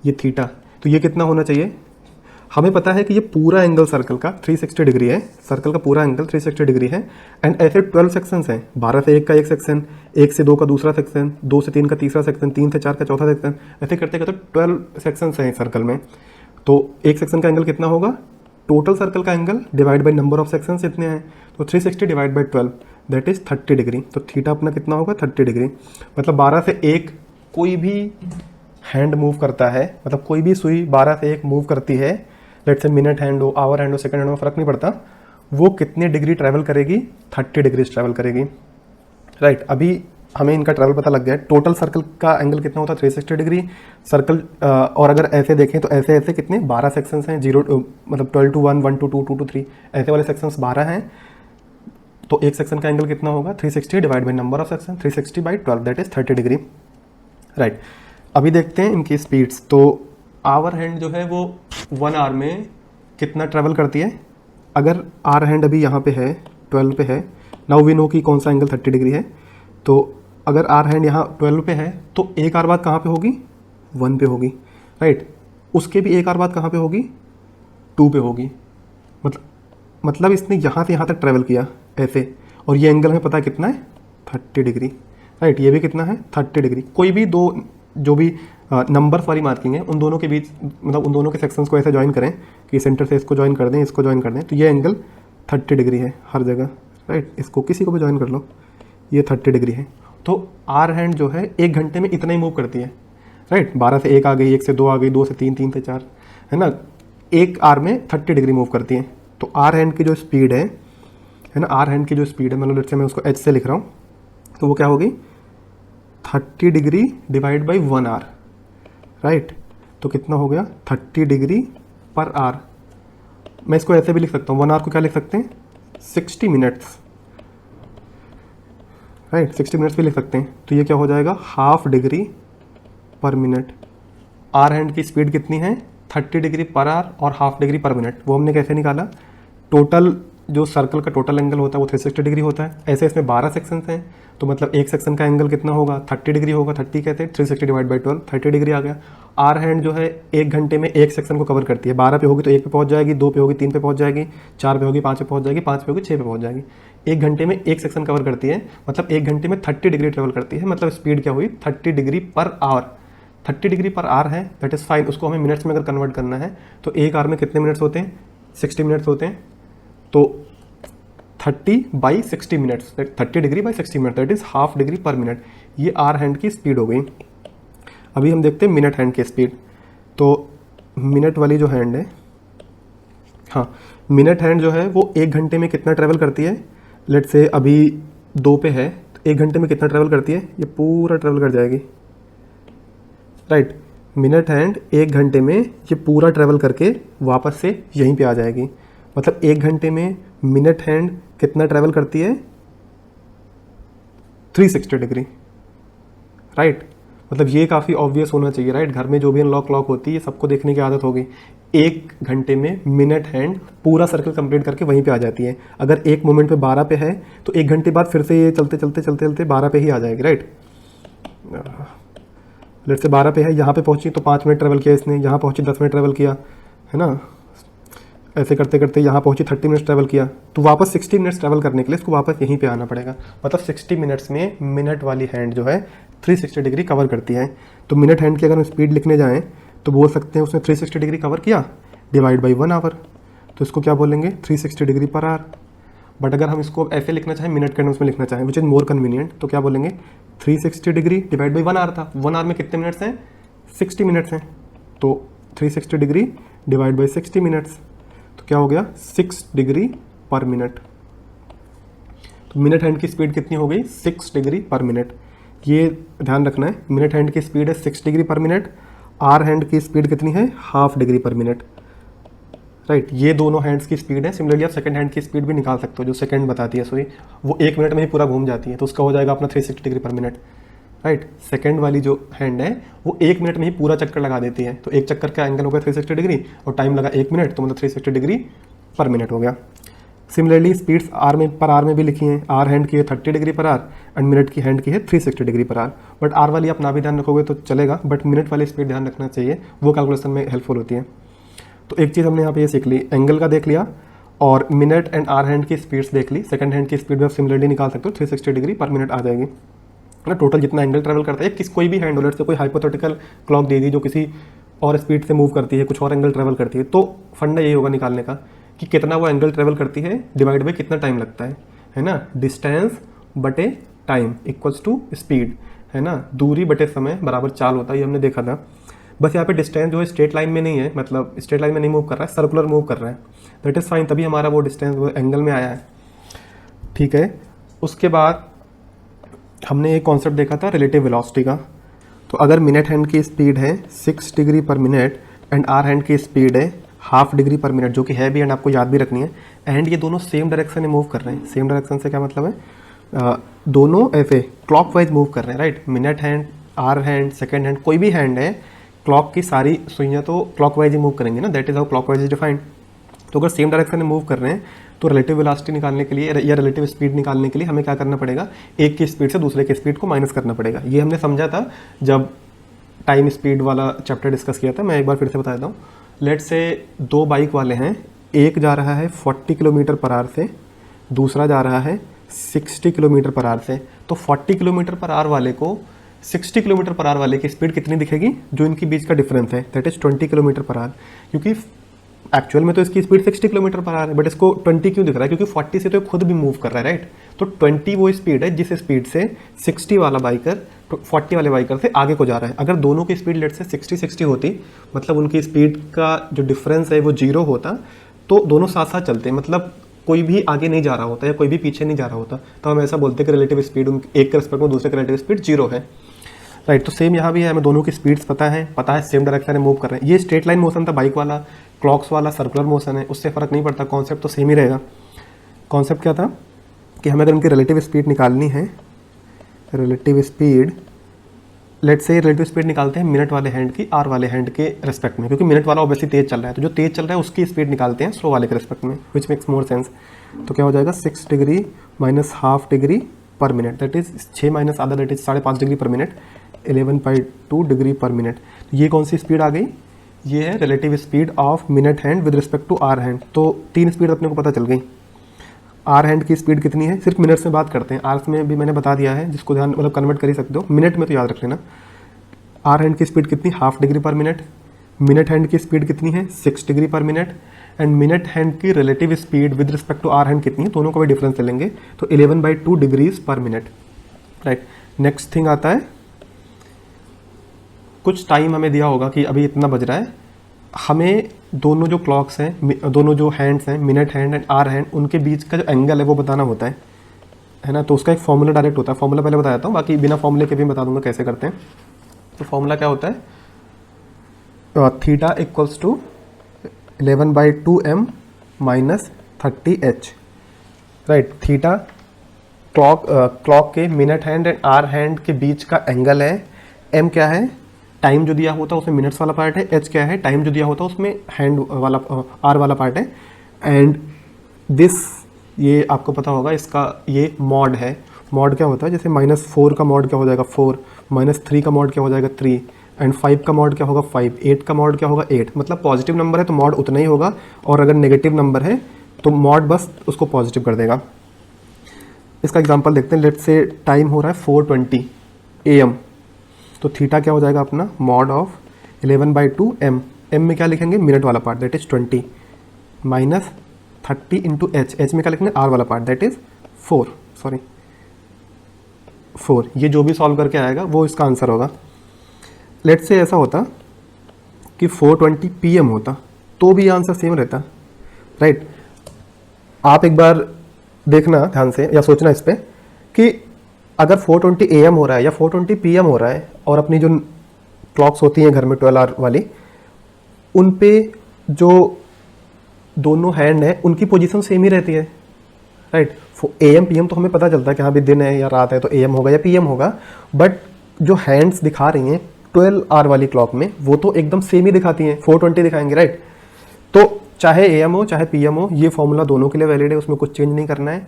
ये थीटा, तो ये कितना होना चाहिए। हमें पता है कि ये पूरा एंगल सर्कल का 360 डिग्री है, सर्कल का पूरा एंगल 360 डिग्री है एंड ऐसे 12 सेक्शंस हैं, 12 से 1 का एक सेक्शन, 1 से 2 का दूसरा सेक्शन, 2 से 3 का तीसरा सेक्शन, 3 से 4 का चौथा सेक्शन, ऐसे करते करते 12 सेक्शंस हैं सर्कल में। तो एक सेक्शन का एंगल कितना होगा, टोटल सर्कल का angle divide by number of sections इतने हैं, तो 360 divide by 12 that is 30 degree. तो थीटा अपना कितना होगा 30 डिग्री, मतलब 12 से 1 कोई भी हैंड मूव करता है, मतलब कोई भी सुई 12 से 1 मूव करती है, लेट्स से मिनट हैंड हो, आवर हैंड हो, सेकंड हैंड हो, फर्क नहीं पड़ता, वो कितने डिग्री ट्रैवल करेगी 30 डिग्री ट्रैवल करेगी, राइट। अभी हमें इनका ट्रैवल पता लग गया है। टोटल सर्कल का एंगल कितना होता है 360 डिग्री सर्कल, और अगर ऐसे देखें तो ऐसे ऐसे कितने 12 सेक्शंस हैं, 0 मतलब 12 to 1, 1 to 2, 2 to 3 ऐसे वाले सेक्शंस 12 हैं। तो एक सेक्शन का एंगल कितना होगा 360 divide by number of section, 360 by 12 that is 30 degree, right. अभी देखते हैं इनकी स्पीड्स। तो आवर हैंड जो है वो 1 आवर में कितना ट्रैवल करती है। अगर आर हैंड अभी यहाँ पे है 12 पे है, नाउ वी नो कि कौन सा एंगल 30 डिग्री है। तो अगर आर हैंड यहाँ 12 पे है तो एक आर बाद कहाँ पे होगी 1 पे होगी, राइट। उसके भी एक आर बाद कहाँ पे होगी 2 पे होगी, मतलब इसने यहाँ से यहाँ तक ट्रैवल किया ऐसे, और ये एंगल हमें पता है कितना है 30 डिग्री, राइट। ये भी कितना है 30 डिग्री। कोई भी दो जो भी नंबर्स वाली मार्किंग है उन दोनों के बीच, मतलब उन दोनों के सेक्शंस को ऐसे ज्वाइन करें कि सेंटर से इसको ज्वाइन कर दें, इसको ज्वाइन कर दें, तो ये एंगल 30 डिग्री है हर जगह, राइट। इसको किसी को भी ज्वाइन कर लो, ये 30 डिग्री है। तो आर हैंड जो है 1 घंटे में इतना ही मूव करती है, राइट। 12 से 1 आ गई, 1 से 2 आ गई, 2 से 3, 3 से 4, है ना। 1 आर में 30 डिग्री मूव करती है। तो आर हैंड की जो स्पीड है ना, आर हैंड की जो स्पीड है, मतलब लेट्स से मैं उसको एच से लिख रहा हूँ, तो वो क्या होगी 30 degree divide by 1 hour, right. तो कितना हो गया 30 डिग्री पर आर। मैं इसको ऐसे भी लिख सकता हूँ, 1 आर को क्या लिख सकते हैं 60 मिनट्स, राइट। 60 मिनट्स भी लिख सकते हैं। तो ये क्या हो जाएगा half degree per minute. Hour hand की स्पीड कितनी है 30 डिग्री पर आवर और हाफ डिग्री पर मिनट। वो हमने कैसे निकाला, टोटल जो सर्कल का टोटल एंगल होता है वो 360 डिग्री होता है। ऐसे इसमें 12 सेक्शंस हैं, तो मतलब एक सेक्शन का एंगल कितना होगा 30 डिग्री होगा। 30 कैसे 360 डिवाइड बाई 12, 30 डिग्री आ गया। आर हैंड जो है 1 घंटे में एक सेक्शन को कवर करती है। 12 पे होगी तो 1 पे पहुंच जाएगी, 2 पे होगी 3 पे पहुंच जाएगी, 4 पे होगी 5 पे पहुंच जाएगी, 5 पे होगी 6 पे पहुंच जाएगी। 1 घंटे में एक सेक्शन कवर करती है, मतलब 1 घंटे में 30 डिग्री ट्रेवल करती है। मतलब स्पीड क्या हुई 30 degree per hour. 30 degree per hour है, दैट इज़ फाइन। उसको हमें मिनट्स में अगर कन्वर्ट करना है तो 1 आवर में कितने मिनट्स होते हैं 60 मिनट्स होते हैं। तो 30 by 60 minutes, 30 degree by 60 minute, that is half degree per minute. ये आर हैंड की स्पीड हो गई। अभी हम देखते हैं मिनट हैंड की स्पीड। तो मिनट वाली जो हैंड है, हाँ, मिनट हैंड जो है वो 1 घंटे में कितना ट्रैवल करती है। लेट से अभी 2 पे है, तो 1 घंटे में कितना ट्रैवल करती है, ये पूरा ट्रैवल कर जाएगी, राइट। मिनट हैंड 1 घंटे में ये पूरा ट्रैवल करके वापस से यहीं पे आ जाएगी। मतलब 1 घंटे में मिनट हैंड कितना ट्रैवल करती है 360 डिग्री, राइट। मतलब ये काफ़ी ऑब्वियस होना चाहिए, राइट। घर में जो भी अनलॉक लॉक होती है सबको देखने की आदत होगी। 1 घंटे में मिनट हैंड पूरा सर्कल कंप्लीट करके वहीं पे आ जाती है। अगर एक मोमेंट पे 12 पे है तो 1 घंटे बाद फिर से ये चलते चलते चलते चलते 12 पे ही आ जाएगी, राइट। लेट से 12 पे है, यहाँ पे पहुंची तो 5 मिनट ट्रैवल किया इसने, यहाँ पहुंची 10 मिनट ट्रैवल किया, है ना। ऐसे करते करते यहाँ पहुंची 30 मिनट्स ट्रैवल किया, तो वापस 60 मिनट्स ट्रैवल करने के लिए इसको वापस यहीं पे आना पड़ेगा। मतलब 60 मिनट्स में मिनट वाली हैंड जो है 360 डिग्री कवर करती है। तो मिनट हैंड की अगर हम स्पीड लिखने जाएँ तो बोल सकते हैं उसने 360 डिग्री कवर किया डिवाइड बाई 1 आवर, तो इसको क्या बोलेंगे 360 डिग्री पर आवर। बट अगर हम इसको ऐसे लिखना चाहें, मिनट के टर्म्स में लिखना चाहें, विच इज़ मोर कन्वीनियंट, तो क्या बोलेंगे 360 डिग्री डिवाइड बाई 1 आवर था। 1 आवर में कितने मिनट्स हैं 60 मिनट्स हैं, तो 360 डिग्री डिवाइड बाई 60 मिनट्स, तो क्या हो गया 6 डिग्री पर मिनट। तो मिनट हैंड की स्पीड कितनी हो गई 6 डिग्री पर मिनट। ये ध्यान रखना है, मिनट हैंड की स्पीड है 6 degree per minute, hour hand की स्पीड कितनी है half degree per minute, right. ये दोनों हैंड्स की स्पीड है। सिमिलरली आप सेकंड हैंड की स्पीड भी निकाल सकते हो, जो सेकंड बताती है सुई, वो 1 मिनट में ही पूरा घूम जाती है, तो उसका हो जाएगा अपना 360 degree per minute, right. Second वाली जो हैंड है वो 1 मिनट में ही पूरा चक्कर लगा देती है, तो एक चक्कर का एंगल हो गया 360 डिग्री और टाइम लगा 1 मिनट, तो मतलब 360 डिग्री पर मिनट हो गया। सिमिलरली स्पीड्स आर में भी लिखी हैं। आर हैंड की है 30 डिग्री पर आर एंड मिनट की हैंड की है 360 डिग्री पर आर। बट आर वाली आप ना भी ध्यान रखोगे तो चलेगा, बट मिनट वाली स्पीड ध्यान रखना चाहिए, वो कैलकुलेशन में हेल्पफुल होती है। तो एक चीज़ हमने यहाँ पे ये सीख ली, एंगल का देख लिया और मिनट एंड आर हैंड की स्पीड्स देख ली। सेकंड हैंड की स्पीड भी आप सिमिलरली निकाल सकते हो, 360 डिग्री पर मिनट आ जाएगी ना। टोटल जितना एंगल ट्रैवल करता है कोई भी हैंड होल्डर से कोई हाइपोथेटिकल क्लॉक दे दी जो किसी और स्पीड से मूव करती है, कुछ और एंगल ट्रैवल करती है, तो फंडा यही होगा निकालने का कि कितना वो एंगल ट्रैवल करती है डिवाइड बाई कितना टाइम लगता है ना। डिस्टेंस बटे टाइम इक्वल्स टू स्पीड, है ना। दूरी बटे समय बराबर चाल होता है, ये हमने देखा था। बस यहाँ पे डिस्टेंस जो है स्ट्रेट लाइन में नहीं है, मतलब स्ट्रेट लाइन में नहीं मूव कर रहा है, सर्कुलर मूव कर रहा है, दैट इज़ फाइन, तभी हमारा वो डिस्टेंस वो एंगल में आया है, ठीक है। उसके बाद हमने एक कॉन्सेप्ट देखा था रिलेटिव वेलोसिटी का। तो अगर मिनट हैंड की स्पीड है 6 degree per minute and hour hand की स्पीड है हाफ डिग्री पर मिनट, जो कि है भी एंड आपको याद भी रखनी है, एंड ये दोनों सेम डायरेक्शन में मूव कर रहे हैं। सेम डायरेक्शन से क्या मतलब है, दोनों ऐसे क्लॉकवाइज मूव कर रहे हैं, right. Minute hand, hour hand, second hand, कोई भी हैंड है, क्लॉक की सारी सुइयाँ तो क्लॉकवाइज ही मूव करेंगे ना, that is how clockwise is defined. तो अगर सेम डायरेक्शन में मूव कर रहे हैं तो रिलेटिव वेलोसिटी निकालने के लिए या रिलेटिव स्पीड निकालने के लिए हमें क्या करना पड़ेगा, एक की स्पीड से दूसरे की स्पीड को माइनस करना पड़ेगा। ये हमने समझा था जब टाइम स्पीड वाला चैप्टर डिस्कस किया था, मैं एक बार फिर से बता देता हूँ। लेट से 2 बाइक वाले हैं, एक जा रहा है 40 किलोमीटर पर आवर से, दूसरा जा रहा है 60 किलोमीटर पर आवर से। तो 40 किलोमीटर पर आवर वाले को 60 किलोमीटर पर आवर वाले की स्पीड कितनी दिखेगी, जो इनके बीच का डिफरेंस है, that is 20 kilometre per hour, क्योंकि एक्चुअल में तो इसकी स्पीड 60 किलोमीटर पर आ रहा है, बट इसको 20 क्यों दिख रहा है? क्योंकि 40 से तो खुद भी मूव कर रहा है, राइट? तो 20 वो स्पीड है जिस स्पीड से 60 वाला बाइकर 40 वाले बाइकर से आगे को जा रहा है। अगर दोनों की स्पीड लेट से 60-60 होती, मतलब उनकी स्पीड का जो डिफरेंस है वो 0 होता, तो दोनों साथ साथ चलते, मतलब कोई भी आगे नहीं जा रहा होता या कोई भी पीछे नहीं जा रहा होता, तो हम ऐसा बोलते हैं कि रिलेटिव स्पीड एक के रिस्पेक्ट में दूसरे की रिलेटिव स्पीड 0 है, राइट? तो सेम यहाँ भी है, हमें दोनों की स्पीड्स पता है सेम डायरेक्शन में मूव कर रहे हैं। ये स्ट्रेट लाइन मोशन था बाइक वाला, क्लॉक्स वाला सर्कुलर मोशन है, उससे फ़र्क नहीं पड़ता, कॉन्सेप्ट तो सेम ही रहेगा। कॉन्सेप्ट क्या था कि हमें अगर उनकी रिलेटिव स्पीड निकालनी है, relative speed, let's say relative speed निकालते हैं मिनट वाले हैंड की आर वाले हैंड के रिस्पेक्ट में, क्योंकि मिनट वाला ऑब्वियसली तेज चल रहा है, तो जो तेज चल रहा है उसकी स्पीड निकालते हैं स्लो वाले के रिस्पेक्ट में, विच मेक्स मोर सेंस। तो क्या हो जाएगा 6 degree minus half degree per minute, that is 6 minus आधा, that is 5.5 degree per minute, 11.2 degree per minute. तो ये कौन सी स्पीड आ गई? ये है relative speed of minute hand with respect to hour hand. तो 3 स्पीड अपने को पता चल गई। आर हैंड की स्पीड कितनी है, सिर्फ मिनट्स में बात करते हैं, आर्स में भी मैंने बता दिया है, जिसको ध्यान मतलब कन्वर्ट कर ही सकते हो, मिनट में तो याद रख लेना। आर हैंड की स्पीड कितनी, half degree per minute. Minute hand की स्पीड कितनी है, 6 degree per minute. And minute hand की relative speed with respect to hour hand कितनी है, दोनों का भी डिफरेंस ले लेंगे, तो 11/2 डिग्रीज पर मिनट, राइट? नेक्स्ट थिंग आता है, कुछ टाइम हमें दिया होगा कि अभी इतना बज रहा है, हमें दोनों जो क्लॉक्स हैं, दोनों जो हैंड्स हैं, minute hand and hour hand, उनके बीच का जो एंगल है वो बताना होता है ना? तो उसका एक फॉर्मूला डायरेक्ट होता है, फॉर्मूला पहले बता देता हूँ, बाकी बिना फॉर्मूले के भी बता दूंगा कैसे करते हैं। तो फॉर्मूला क्या होता है, theta equals to 11/2m minus 30h, right? Theta clock के minute hand and hour hand के बीच का एंगल है, m क्या है, टाइम जो दिया होता है उसमें मिनट्स वाला पार्ट है, h क्या है, टाइम जो दिया होता है उसमें हैंड वाला r वाला पार्ट है, एंड दिस, ये आपको पता होगा, इसका ये मॉड है। मॉड क्या होता है, जैसे -4 का मॉड क्या हो जाएगा 4, -3 का मॉड क्या हो जाएगा 3, एंड 5 का मॉड क्या होगा 5, 8 का मॉड क्या होगा 8। मतलब पॉजिटिव नंबर है तो मॉड उतना ही होगा, और अगर नेगेटिव नंबर है तो मॉड बस उसको पॉजिटिव कर देगा। इसका एग्जांपल देखते हैं, लेट्स से टाइम हो रहा है 4:20 AM, तो थीटा क्या हो जाएगा अपना, मॉड ऑफ 11/2m, m में क्या लिखेंगे, मिनट वाला part that is 20, minus 30 into h में क्या लिखेंगे, r वाला पार्ट दैट इज 4। ये जो भी सॉल्व करके आएगा वो इसका आंसर होगा। लेट्स से ऐसा होता कि 4:20 PM होता तो भी आंसर सेम रहता, राइट? आप एक बार देखना ध्यान से या सोचना इस पर कि अगर 4:20 AM हो रहा है या 4:20 PM हो रहा है, और अपनी जो क्लॉक्स होती हैं घर में 12 आवर वाली, उन पे जो दोनों हैंड है उनकी पोजीशन सेम ही रहती है, राइट? AM PM तो हमें पता चलता है कि हाँ भी दिन है या रात है तो AM होगा या PM होगा, बट जो हैंड्स दिखा रही हैं 12 आवर वाली क्लॉक में वो तो एकदम सेम ही दिखाती हैं, 4:20 दिखाएंगे, राइट? तो चाहे AM हो चाहे PM हो, ये फॉर्मूला दोनों के लिए वैलिड है, उसमें कुछ चेंज नहीं करना है।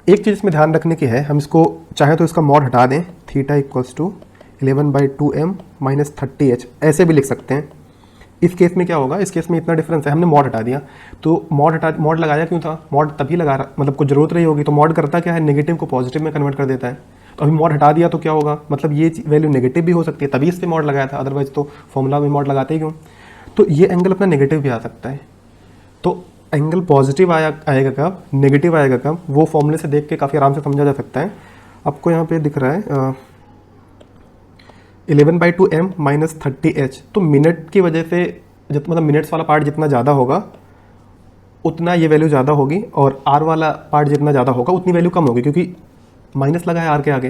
एक चीज़ इसमें ध्यान रखने की है, हम इसको चाहे तो इसका मॉड हटा दें, theta equals to 11/2m minus 30h, ऐसे भी लिख सकते हैं। इस केस में क्या होगा, इस केस में इतना डिफरेंस है, हमने मॉड हटा दिया, तो मॉड लगाया क्यों था, मॉड तभी लगा रहा, मतलब कुछ जरूरत रही होगी, तो मॉड करता क्या है, नेगेटिव को पॉजिटिव में कन्वर्ट कर देता है। तो अभी मॉड हटा दिया तो क्या होगा, मतलब ये वैल्यू नेगेटिव भी हो सकती है, तभी इस पर मॉड लगाया था, अदरवाइज तो फॉर्मूला में मॉड लगाते ही क्यों। तो ये एंगल अपना नेगेटिव भी आ सकता है, तो एंगल पॉजिटिव आएगा कब, नेगेटिव आएगा कब, वो फॉर्मूले से देख के काफ़ी आराम से समझा जा सकता है। आपको यहाँ पे दिख रहा है 11/2m माइनस 30h, तो मिनट की वजह से मतलब मिनट्स वाला पार्ट जितना ज़्यादा होगा उतना ये वैल्यू ज़्यादा होगी, और आर वाला पार्ट जितना ज़्यादा होगा उतनी वैल्यू कम होगी, क्योंकि माइनस लगा है आर के आगे,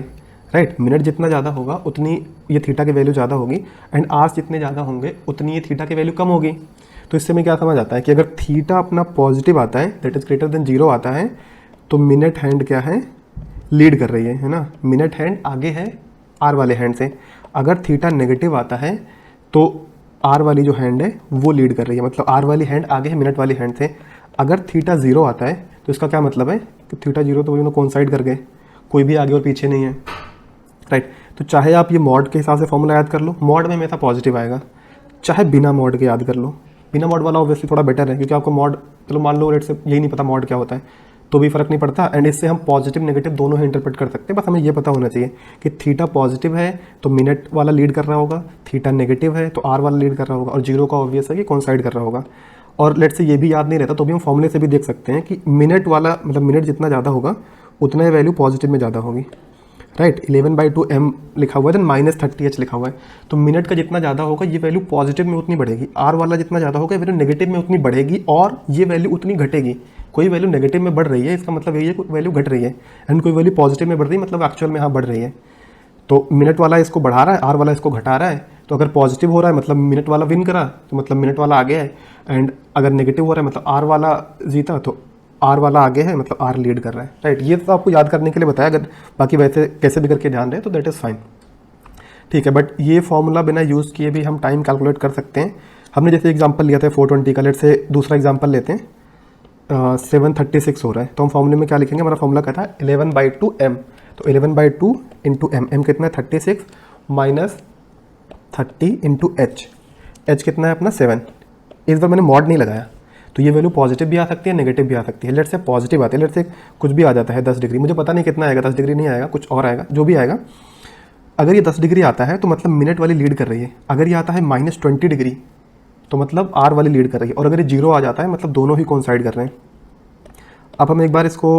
राइट? मिनट जितना ज़्यादा होगा उतनी ये थीटा की वैल्यू ज़्यादा होगी, एंड आर्स जितने ज़्यादा होंगे उतनी ये थीटा की वैल्यू कम होगी। तो इससे में क्या समझ आता है कि अगर थीटा अपना पॉजिटिव आता है, दैट इज ग्रेटर देन 0 आता है, तो मिनट हैंड क्या है, लीड कर रही है ना? मिनट हैंड आगे है आर वाले हैंड से। अगर थीटा नेगेटिव आता है तो आर वाली जो हैंड है वो लीड कर रही है, मतलब आर वाली हैंड आगे है मिनट वाली हैंड से। अगर थीटा 0 आता है तो इसका क्या मतलब है कि थीटा 0 तो वो कोइंसाइड कर गए, कोई भी आगे और पीछे नहीं है, राइट? तो चाहे आप ये मॉड के हिसाब से फॉर्मूला याद कर लो, मॉड में हमेशा पॉजिटिव आएगा, चाहे बिना मॉड के याद कर लो। बिना मॉड वाला ऑब्वियसली थोड़ा बेटर है, क्योंकि आपको मॉड, चलो मान लो रेट से यही नहीं पता मॉड क्या होता है, तो भी फर्क नहीं पड़ता, एंड इससे हम पॉजिटिव नेगेटिव दोनों ही इंटरप्रेट कर सकते हैं। बस हमें ये पता होना चाहिए कि थीटा पॉजिटिव है तो मिनट वाला लीड कर रहा होगा, थीटा नेगेटिव है तो आर वाला लीड कर रहा होगा, और 0 का ऑब्वियस है कि कोइंसाइड कर रहा होगा। और लेट से ये भी याद नहीं रहता तो भी हम फॉर्मूले से भी देख सकते हैं कि मिनट वाला मतलब मिनट जितना ज़्यादा होगा उतना ही वैल्यू पॉजिटिव में ज़्यादा होगी, राइट। 11/2 m लिखा हुआ है, देन -30h लिखा हुआ है। तो मिनट का जितना ज़्यादा होगा ये वैल्यू पॉजिटिव में उतनी बढ़ेगी, आर वाला जितना ज़्यादा होगा वैल्यू नेगेटिव में उतनी बढ़ेगी, और ये वैल्यू उतनी घटेगी। कोई वैल्यू नेगेटिव में बढ़ रही है इसका मतलब यही है कोई वैल्यू घट रही है, एंड कोई वैल्यू पॉजिटिव में बढ़ रही है मतलब एक्चुअल में हाँ बढ़ रही है। तो मिनट वाला इसको बढ़ा रहा है, आर वाला इसको घटा रहा है। तो अगर पॉजिटिव हो रहा है मतलब मिनट वाला विन करा, तो मतलब मिनट वाला आगे है, एंड अगर नेगेटिव हो रहा है मतलब आर वाला जीता तो आर वाला आगे है, मतलब आर लीड कर रहा है, राइट। ये तो आपको याद करने के लिए बताया, अगर बाकी वैसे कैसे भी करके ध्यान रहे तो दैट इज़ फाइन, ठीक है। बट ये फॉर्मूला बिना यूज़ किए भी हम टाइम कैलकुलेट कर सकते हैं। हमने जैसे एग्जांपल लिया था 420 का, लेट से दूसरा एग्जांपल लेते हैं, 736 हो रहा है। तो हम फॉर्मूले में क्या लिखेंगे, हमारा फॉर्मूला क्या था 11/2 m। तो 11/2 इंटू एम, एम कितना है 36 माइनस 30 इंटू एच, एच कितना है अपना 7। इस बार मैंने मॉड नहीं लगाया, तो ये वैल्यू पॉजिटिव भी आ सकती है नेगेटिव भी आ सकती है। लेट से पॉजिटिव आती है, लेट से कुछ भी आ जाता है 10 डिग्री, मुझे पता नहीं कितना आएगा, 10 डिग्री नहीं आएगा, कुछ और आएगा, जो भी आएगा। अगर ये 10 डिग्री आता है तो मतलब मिनट वाली लीड कर रही है। अगर ये आता है -20 डिग्री तो मतलब आर वाली लीड कर रही है, और अगर ये 0 आ जाता है मतलब दोनों ही कोइंसाइड कर रहे हैं। अब हम एक बार इसको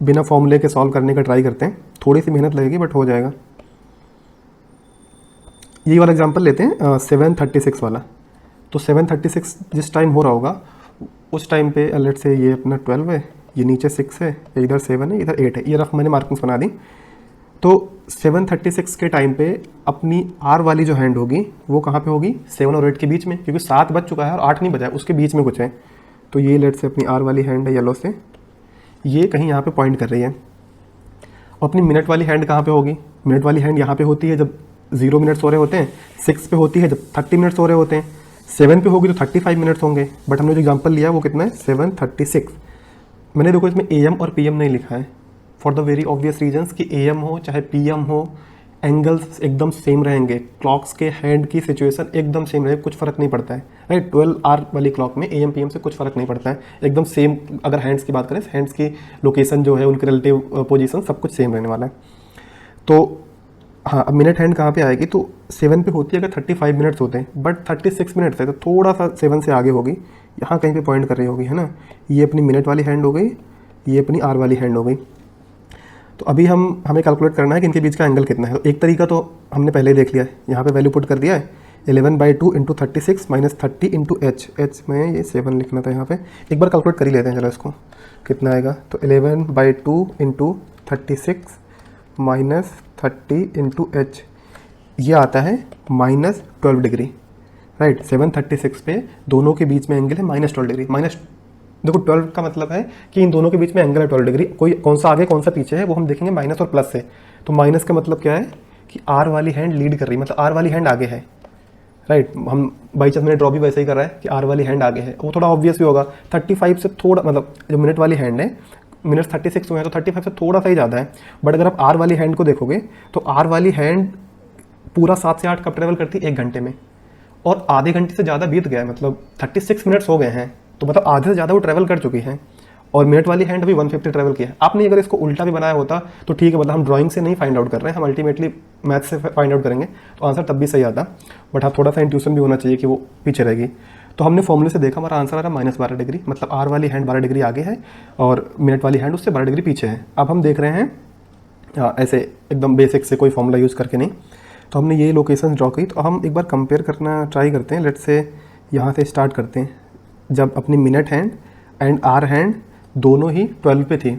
बिना फॉर्मूले के सॉल्व करने का ट्राई करते हैं, थोड़ी सी मेहनत लगेगी बट हो जाएगा। ये वाला एग्जांपल लेते हैं 736 वाला। तो 736 जिस टाइम हो रहा होगा उस टाइम पे लेट से ये अपना 12 है, ये नीचे 6 है, इधर 7 है, इधर 8 है, ये रफ मैंने मार्किंग्स बना दी। तो 736 के टाइम पे अपनी आर वाली जो हैंड होगी वो कहाँ पे होगी, 7 और 8 के बीच में, क्योंकि 7 बज चुका है और 8 नहीं बजा है, उसके बीच में कुछ है। तो ये लेट से अपनी आर वाली हैंड है येलो से, ये कहीं यहाँ पे पॉइंट कर रही है। और अपनी मिनट वाली हैंड कहाँ पे होगी, मिनट वाली हैंड यहाँ पे होती है जब 0 मिनट्स हो रहे होते हैं, 6 पे होती है जब 30 मिनट्स हो रहे होते हैं, 7 पे होगी तो 35 मिनट्स होंगे। बट हमने जो एग्जांपल लिया वो कितना है 736। मैंने देखो इसमें AM और PM नहीं लिखा है for the very obvious reasons कि AM हो चाहे PM हो एंगल्स एकदम सेम रहेंगे, क्लॉक्स के हैंड की सिचुएशन एकदम सेम रहेगी, कुछ फर्क नहीं पड़ता है, राइट। 12 आवर वाली क्लॉक में AM PM से कुछ फर्क नहीं पड़ता है, एकदम सेम। अगर हैंड्स की बात करें, हैंड्स की लोकेशन जो है उनकी रिलेटिव पोजीशन सब कुछ सेम रहने वाला है। तो हाँ, अब मिनट हैंड कहाँ पे आएगी, तो 7 पे होती है अगर 35 मिनट्स होते हैं, बट 36 मिनट्स है तो थोड़ा सा 7 से आगे होगी, यहाँ कहीं पे पॉइंट कर रही होगी, है ना। ये अपनी मिनट वाली हैंड हो गई, ये अपनी आर वाली हैंड हो गई। तो अभी हमें कैलकुलेट करना है कि इनके बीच का एंगल कितना है। तो एक तरीका तो हमने पहले ही देख लिया है, यहाँ पे वैल्यू पुट कर दिया है 11/2 into 36 minus 30 into H, H में ये 7 लिखना था यहाँ पे। एक बार कैलकुलेट कर ही लेते हैं चलो इसको, कितना आएगा। तो 11/2 इंटू 36 माइनस 30 इंटू एच, ये आता है -12 डिग्री, राइट। 736 पे दोनों के बीच में एंगल है -12 डिग्री। देखो 12 का मतलब है कि इन दोनों के बीच में एंगल है 12 डिग्री, कोई कौन सा आगे कौन सा पीछे है वो हम देखेंगे माइनस और प्लस से। तो माइनस का मतलब क्या है कि आर वाली हैंड लीड कर रही है, मतलब आर वाली हैंड आगे है, राइट। हम बाई चांस मैंने ड्रॉ भी वैसे ही कर रहा है कि आर वाली हैंड आगे है, वो थोड़ा ऑब्वियस भी होगा। 35 से थोड़ा, मतलब जो मिनट वाली हैंड है, मिनट 36 हुए हैं तो 35 से थोड़ा सा ही ज़्यादा है। बट अगर आप आर वाली हैंड को देखोगे तो आर वाली हैंड पूरा 7 से 8 कब ट्रेवल करती है, 1 घंटे में, और आधे घंटे से ज़्यादा बीत गया है, मतलब 36 मिनट्स हो गए हैं, तो मतलब आधे से ज़्यादा वो ट्रैवल कर चुकी है। और मिनट वाली हैंड अभी 150 ट्रैवल किया है। आपने अगर इसको उल्टा भी बनाया होता तो ठीक है, मतलब हम ड्राइंग से नहीं फाइंड आउट कर रहे हैं, हम अल्टीमेटली मैथ से फाइंड आउट करेंगे तो आंसर तब भी सही आता। बट हाँ, थोड़ा सा इंट्यूशन भी होना चाहिए कि वो पीछे रहेगी। तो हमने फॉर्मूले से देखा, हमारा आंसर आ रहा है -12 डिग्री, मतलब आर वाली हैंड 12 डिग्री आगे है और मिनट वाली हैंड उससे 12 डिग्री पीछे है। अब हम देख रहे हैं ऐसे एकदम बेसिक से, कोई फॉर्मूला यूज़ करके नहीं। तो हमने ये लोकेशन ड्रॉ की, तो हम एक बार कंपेयर करना ट्राई करते हैं। लेट्स से यहाँ से स्टार्ट करते हैं, जब अपनी minute hand and hour hand दोनों ही 12 पे थी,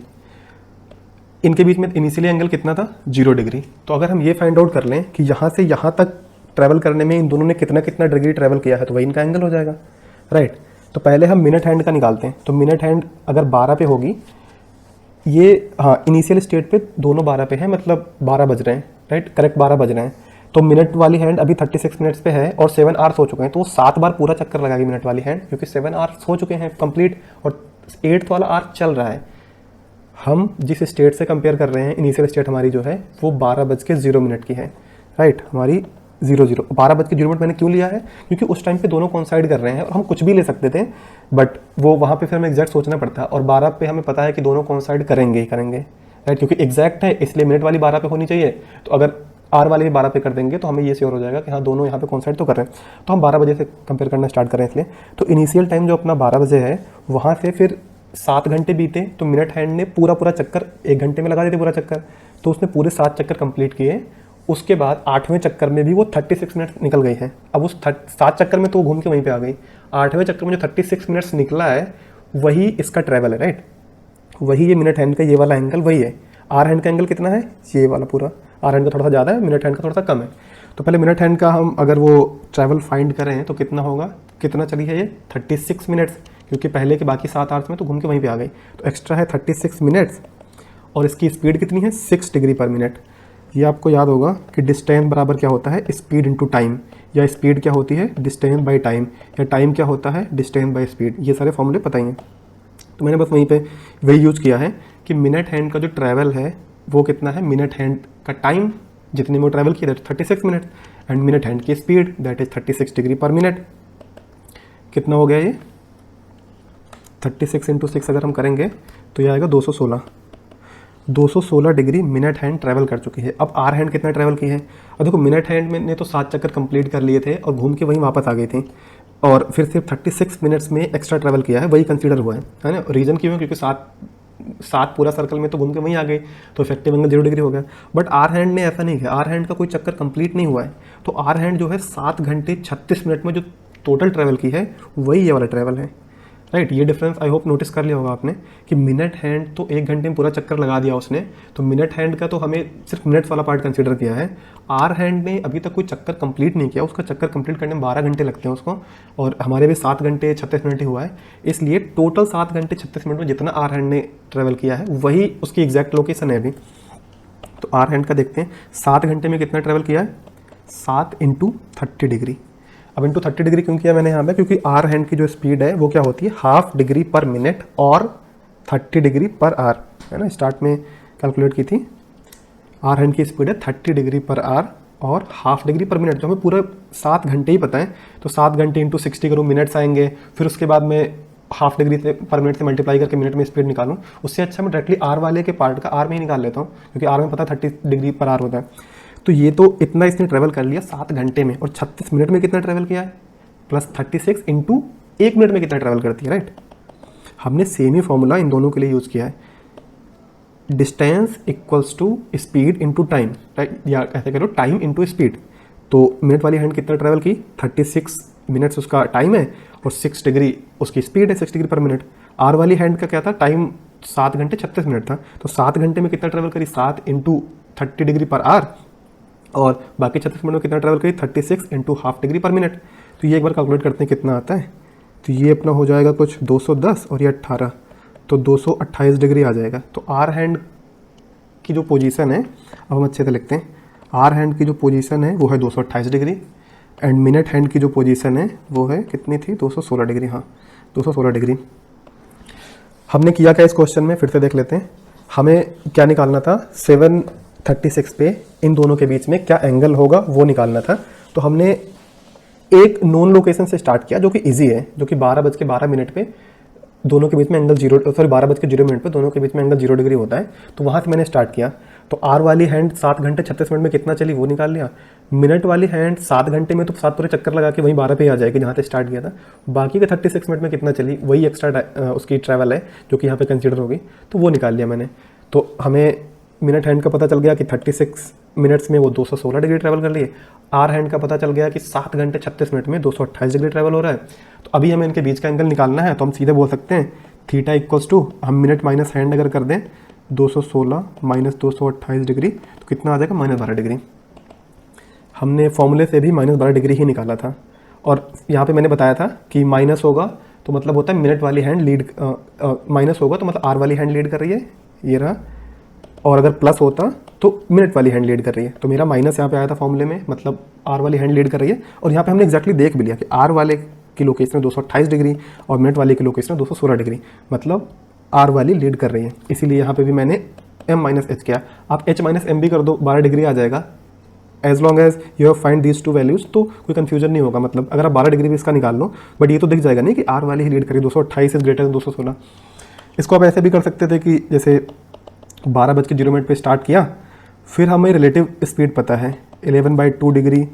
इनके बीच में इनिशियली एंगल कितना था 0 डिग्री। तो अगर हम ये फाइंड आउट कर लें कि यहाँ से यहाँ तक ट्रैवल करने में इन दोनों ने कितना कितना डिग्री ट्रैवल किया है, तो वही इनका एंगल हो जाएगा, राइट। तो पहले हम मिनट हैंड का निकालते हैं। तो मिनट हैंड अगर 12 पे होगी, ये हाँ इनिशियल स्टेट पे दोनों 12 पे हैं, मतलब 12 बज रहे हैं, राइट, करेक्ट 12 बज रहे हैं। तो मिनट वाली हैंड अभी 36 मिनट्स पे है और 7 आवर्स हो चुके हैं, तो वो 7 बार पूरा चक्कर लगाएगी मिनट वाली हैंड, क्योंकि 7 आवर्स हो चुके हैं कंप्लीट और 8th वाला आवर्स चल रहा है। हम जिस स्टेट से कंपेयर कर रहे हैं, इनिशियल स्टेट हमारी जो है वो 12:0 की है, राइट, हमारी 12:0 मैंने क्यों लिया है, क्योंकि उस टाइम पे दोनों कॉन्साइड कर रहे हैं और हम कुछ भी ले सकते थे, बट वो वहाँ पे फिर हमें एग्जैक्ट सोचना पड़ता है। और 12 पे हमें पता है कि दोनों कॉन्साइड करेंगे ही करेंगे, राइट, क्योंकि एग्जैक्ट है इसलिए मिनट वाली 12 पे होनी चाहिए। तो अगर आर वाले भी 12 पे कर देंगे तो हमें ये श्योर हो जाएगा कि हाँ दोनों यहाँ पे कॉन्साइड तो कर रहे हैं। तो हम 12 बजे से कंपेयर करना स्टार्ट करें इसलिए। तो इनिशियल टाइम जो अपना 12 बजे है वहाँ से फिर 7 घंटे बीते तो मिनट हैंड ने पूरा चक्कर 1 घंटे में लगा देते पूरा चक्कर। तो उसने पूरे 7 चक्कर कंप्लीट किए। उसके बाद 8वें चक्कर में भी वो 36 मिनट निकल गई हैं। अब उस 7 चक्कर में तो वो घूम के वहीं पे आ गई। 8वें चक्कर में जो 36 मिनट्स निकला है वही इसका ट्रैवल है, राइट। वही ये मिनट हैंड का ये वाला एंगल वही है। आर हैंड का एंगल कितना है, ये वाला पूरा। आर हैंड का थोड़ा सा ज़्यादा है, मिनट हैंड का थोड़ा सा कम है। तो पहले मिनट हैंड का हम अगर वो ट्रैवल फाइंड करें तो कितना होगा, कितना चली है ये 36 मिनट्स, क्योंकि पहले के बाकी 7 आवर्स में तो घूम के वहीं पे आ गई। तो एक्स्ट्रा है 36 मिनट्स और इसकी स्पीड कितनी है 6 डिग्री पर मिनट। ये आपको याद होगा कि डिस्टेंस बराबर क्या होता है स्पीड इनटू टाइम, या स्पीड क्या होती है डिस्टेंस बाय टाइम, या टाइम क्या होता है डिस्टेंस बाय स्पीड। ये सारे फॉर्मूले पता ही हैं। तो मैंने बस वहीं पे वही यूज़ किया है कि मिनट हैंड का जो ट्रैवल है वो कितना है, मिनट हैंड का टाइम जितने में वो ट्रैवल किया that 36 minute and minute hand की speed that is 36 degree per minute. कितना हो गया ये 36 इंटू 6 अगर हम करेंगे तो ये आएगा 216 डिग्री मिनट हैंड ट्रैवल कर चुकी है। अब आर हैंड कितना ट्रैवल की है, और देखो मिनट हैंड में ने तो 7 चक्कर कंप्लीट कर लिए थे और घूम के वहीं वापस आ गई थी, और फिर सिर्फ 36 मिनट्स में एक्स्ट्रा ट्रैवल किया है, वही कंसीडर हुआ है ना। रीज़न क्यों है, क्योंकि 7 पूरा सर्कल में तो घूम के वहीं आ गई, तो इफेक्टिव एंगल 0 डिग्री हो गया। बट आर हैंड ने ऐसा नहीं किया, आर हैंड का कोई चक्कर कंप्लीट नहीं हुआ है। तो आर हैंड जो है 7 घंटे 36 मिनट में जो टोटल ट्रैवल की है वही ये वाला ट्रैवल है, राइट। ये डिफरेंस आई होप नोटिस कर लिया होगा आपने कि मिनट हैंड तो 1 घंटे में पूरा चक्कर लगा दिया उसने, तो मिनट हैंड का तो हमें सिर्फ मिनट्स वाला पार्ट कंसीडर किया है। आर हैंड ने अभी तक कोई चक्कर कंप्लीट नहीं किया, उसका चक्कर कंप्लीट करने में 12 घंटे लगते हैं उसको, और हमारे भी 7 घंटे 36 मिनट ही हुआ है। इसलिए टोटल 7 घंटे 36 मिनट में जितना आर हैंड ने ट्रैवल किया है वही उसकी एग्जैक्ट लोकेशन है अभी। तो आर हैंड का देखते हैं 7 घंटे में कितना ट्रैवल किया है, 7 इंटू 30 डिग्री। अब इंटू 30 डिग्री क्यों किया मैंने यहाँ पे, क्योंकि आर हैंड की जो स्पीड है वो क्या होती है ½ डिग्री पर मिनट और 30 डिग्री पर आवर, है ना। स्टार्ट में कैलकुलेट की थी, आर हैंड की स्पीड है 30 डिग्री पर आवर और ½ डिग्री पर मिनट, जो हमें पूरा 7 घंटे ही पता है। तो 7 घंटे इंटू 60 करूँ, मिनट्स आएंगे, फिर उसके बाद मैं ½ डिग्री से पर मिनट से मल्टीप्लाई करके मिनट में स्पीड निकालूं। उससे अच्छा मैं डायरेक्टली आर वाले के पार्ट का आर में ही निकाल लेता हूँ, क्योंकि आर में पता 30 डिग्री पर आवर होता है। तो ये तो इतना इसने ट्रैवल कर लिया 7 घंटे में, और 36 मिनट में कितना ट्रैवल किया है, प्लस 36 इंटू 1 मिनट में कितना ट्रैवल करती है, राइट। हमने सेम ही फॉर्मूला इन दोनों के लिए यूज़ किया है, distance equals to speed into time, right, या ऐसे करो टाइम इंटू स्पीड। तो मिनट वाली हैंड कितना ट्रैवल की 36 मिनट्स उसका टाइम है और 6 डिग्री उसकी स्पीड है, 6 डिग्री पर मिनट। आर वाली हैंड का क्या था, टाइम 7 घंटे 36 मिनट था, तो 7 घंटे में कितना ट्रैवल करी 7 इंटू 30 डिग्री पर आवर, और बाकी 36 मिनट में कितना ट्रैवल करी 36 इंटू ½ डिग्री पर मिनट। तो ये एक बार कैलकुलेट करते हैं कितना आता है। तो ये अपना हो जाएगा कुछ 210 और ये 18, तो 228 डिग्री आ जाएगा। तो आर हैंड की जो पोजीशन है, अब हम अच्छे से लिखते हैं, आर हैंड की जो पोजीशन है वो है 228 डिग्री, एंड मिनट हैंड की जो पोजीशन है वो है कितनी थी 216 डिग्री, हाँ 216 डिग्री। हमने किया क्या इस क्वेश्चन में, फिर से देख लेते हैं। हमें क्या निकालना था, 7:36 पे इन दोनों के बीच में क्या एंगल होगा वो निकालना था। तो हमने एक नोन लोकेशन से स्टार्ट किया जो कि इजी है, जो कि 12:12 पे दोनों के बीच में एंगल 12:0 पे दोनों के बीच में एंगल 0 डिग्री होता है। तो वहाँ से मैंने स्टार्ट किया। तो आर वाली हैंड 7 घंटे 36 मिनट में कितना चली वो निकाल लिया। मिनट वाली हैंड 7 घंटे में तो 7 पूरे चक्कर लगा के वहीं 12 पे ही आ जाएगी जहाँ से स्टार्ट किया था। बाकी के 36 मिनट में कितना चली वही एक्स्ट्रा उसकी ट्रैवल है जो कि यहाँ पे कंसीडर होगी, तो वो निकाल लिया मैंने। तो हमें मिनट हैंड का पता चल गया कि 36 मिनट्स में वो 216 डिग्री ट्रैवल कर लिए। आर हैंड का पता चल गया कि 7 घंटे 36 मिनट में 228 डिग्री ट्रैवल हो रहा है। तो अभी हमें इनके बीच का एंगल निकालना है, तो हम सीधे बोल सकते हैं थीटा इक्वल्स टू, हम मिनट माइनस हैंड अगर कर दें 216 माइनस 228 डिग्री तो कितना आ जाएगा -12 डिग्री। हमने फॉर्मूले से भी -12 डिग्री ही निकाला था, और यहाँ पे मैंने बताया था कि माइनस होगा तो मतलब होता है मिनट वाली हैंड लीड, माइनस होगा तो मतलब आर वाली हैंड लीड कर रही है, ये रहा, और अगर प्लस होता तो मिनट वाली हैंड लीड कर रही है। तो मेरा माइनस यहाँ पे आया था फॉर्मूले में, मतलब आर वाली हैंड लीड कर रही है। और यहाँ पे हमने एक्जैक्टली देख भी लिया कि आर वाले की लोकेशन है 228 डिग्री और मिनट वाले की लोकेशन है 216 डिग्री, मतलब आर वाली लीड कर रही है। इसीलिए यहाँ पे भी मैंने m-h किया। आप h-m भी कर दो, 12 डिग्री आ जाएगा। As long as you have find these 2 values, तो कोई कंफ्यूजन नहीं होगा। मतलब अगर आप 12 डिग्री भी इसका निकाल लो, बट ये तो दिख जाएगा नहीं कि आर वाली ही लीड करी, 228 इज ग्रेटर देन 216। इसको आप ऐसे भी कर सकते थे कि जैसे 12:0 पे स्टार्ट किया, फिर हमें रिलेटिव स्पीड पता है 11/2 डिग्री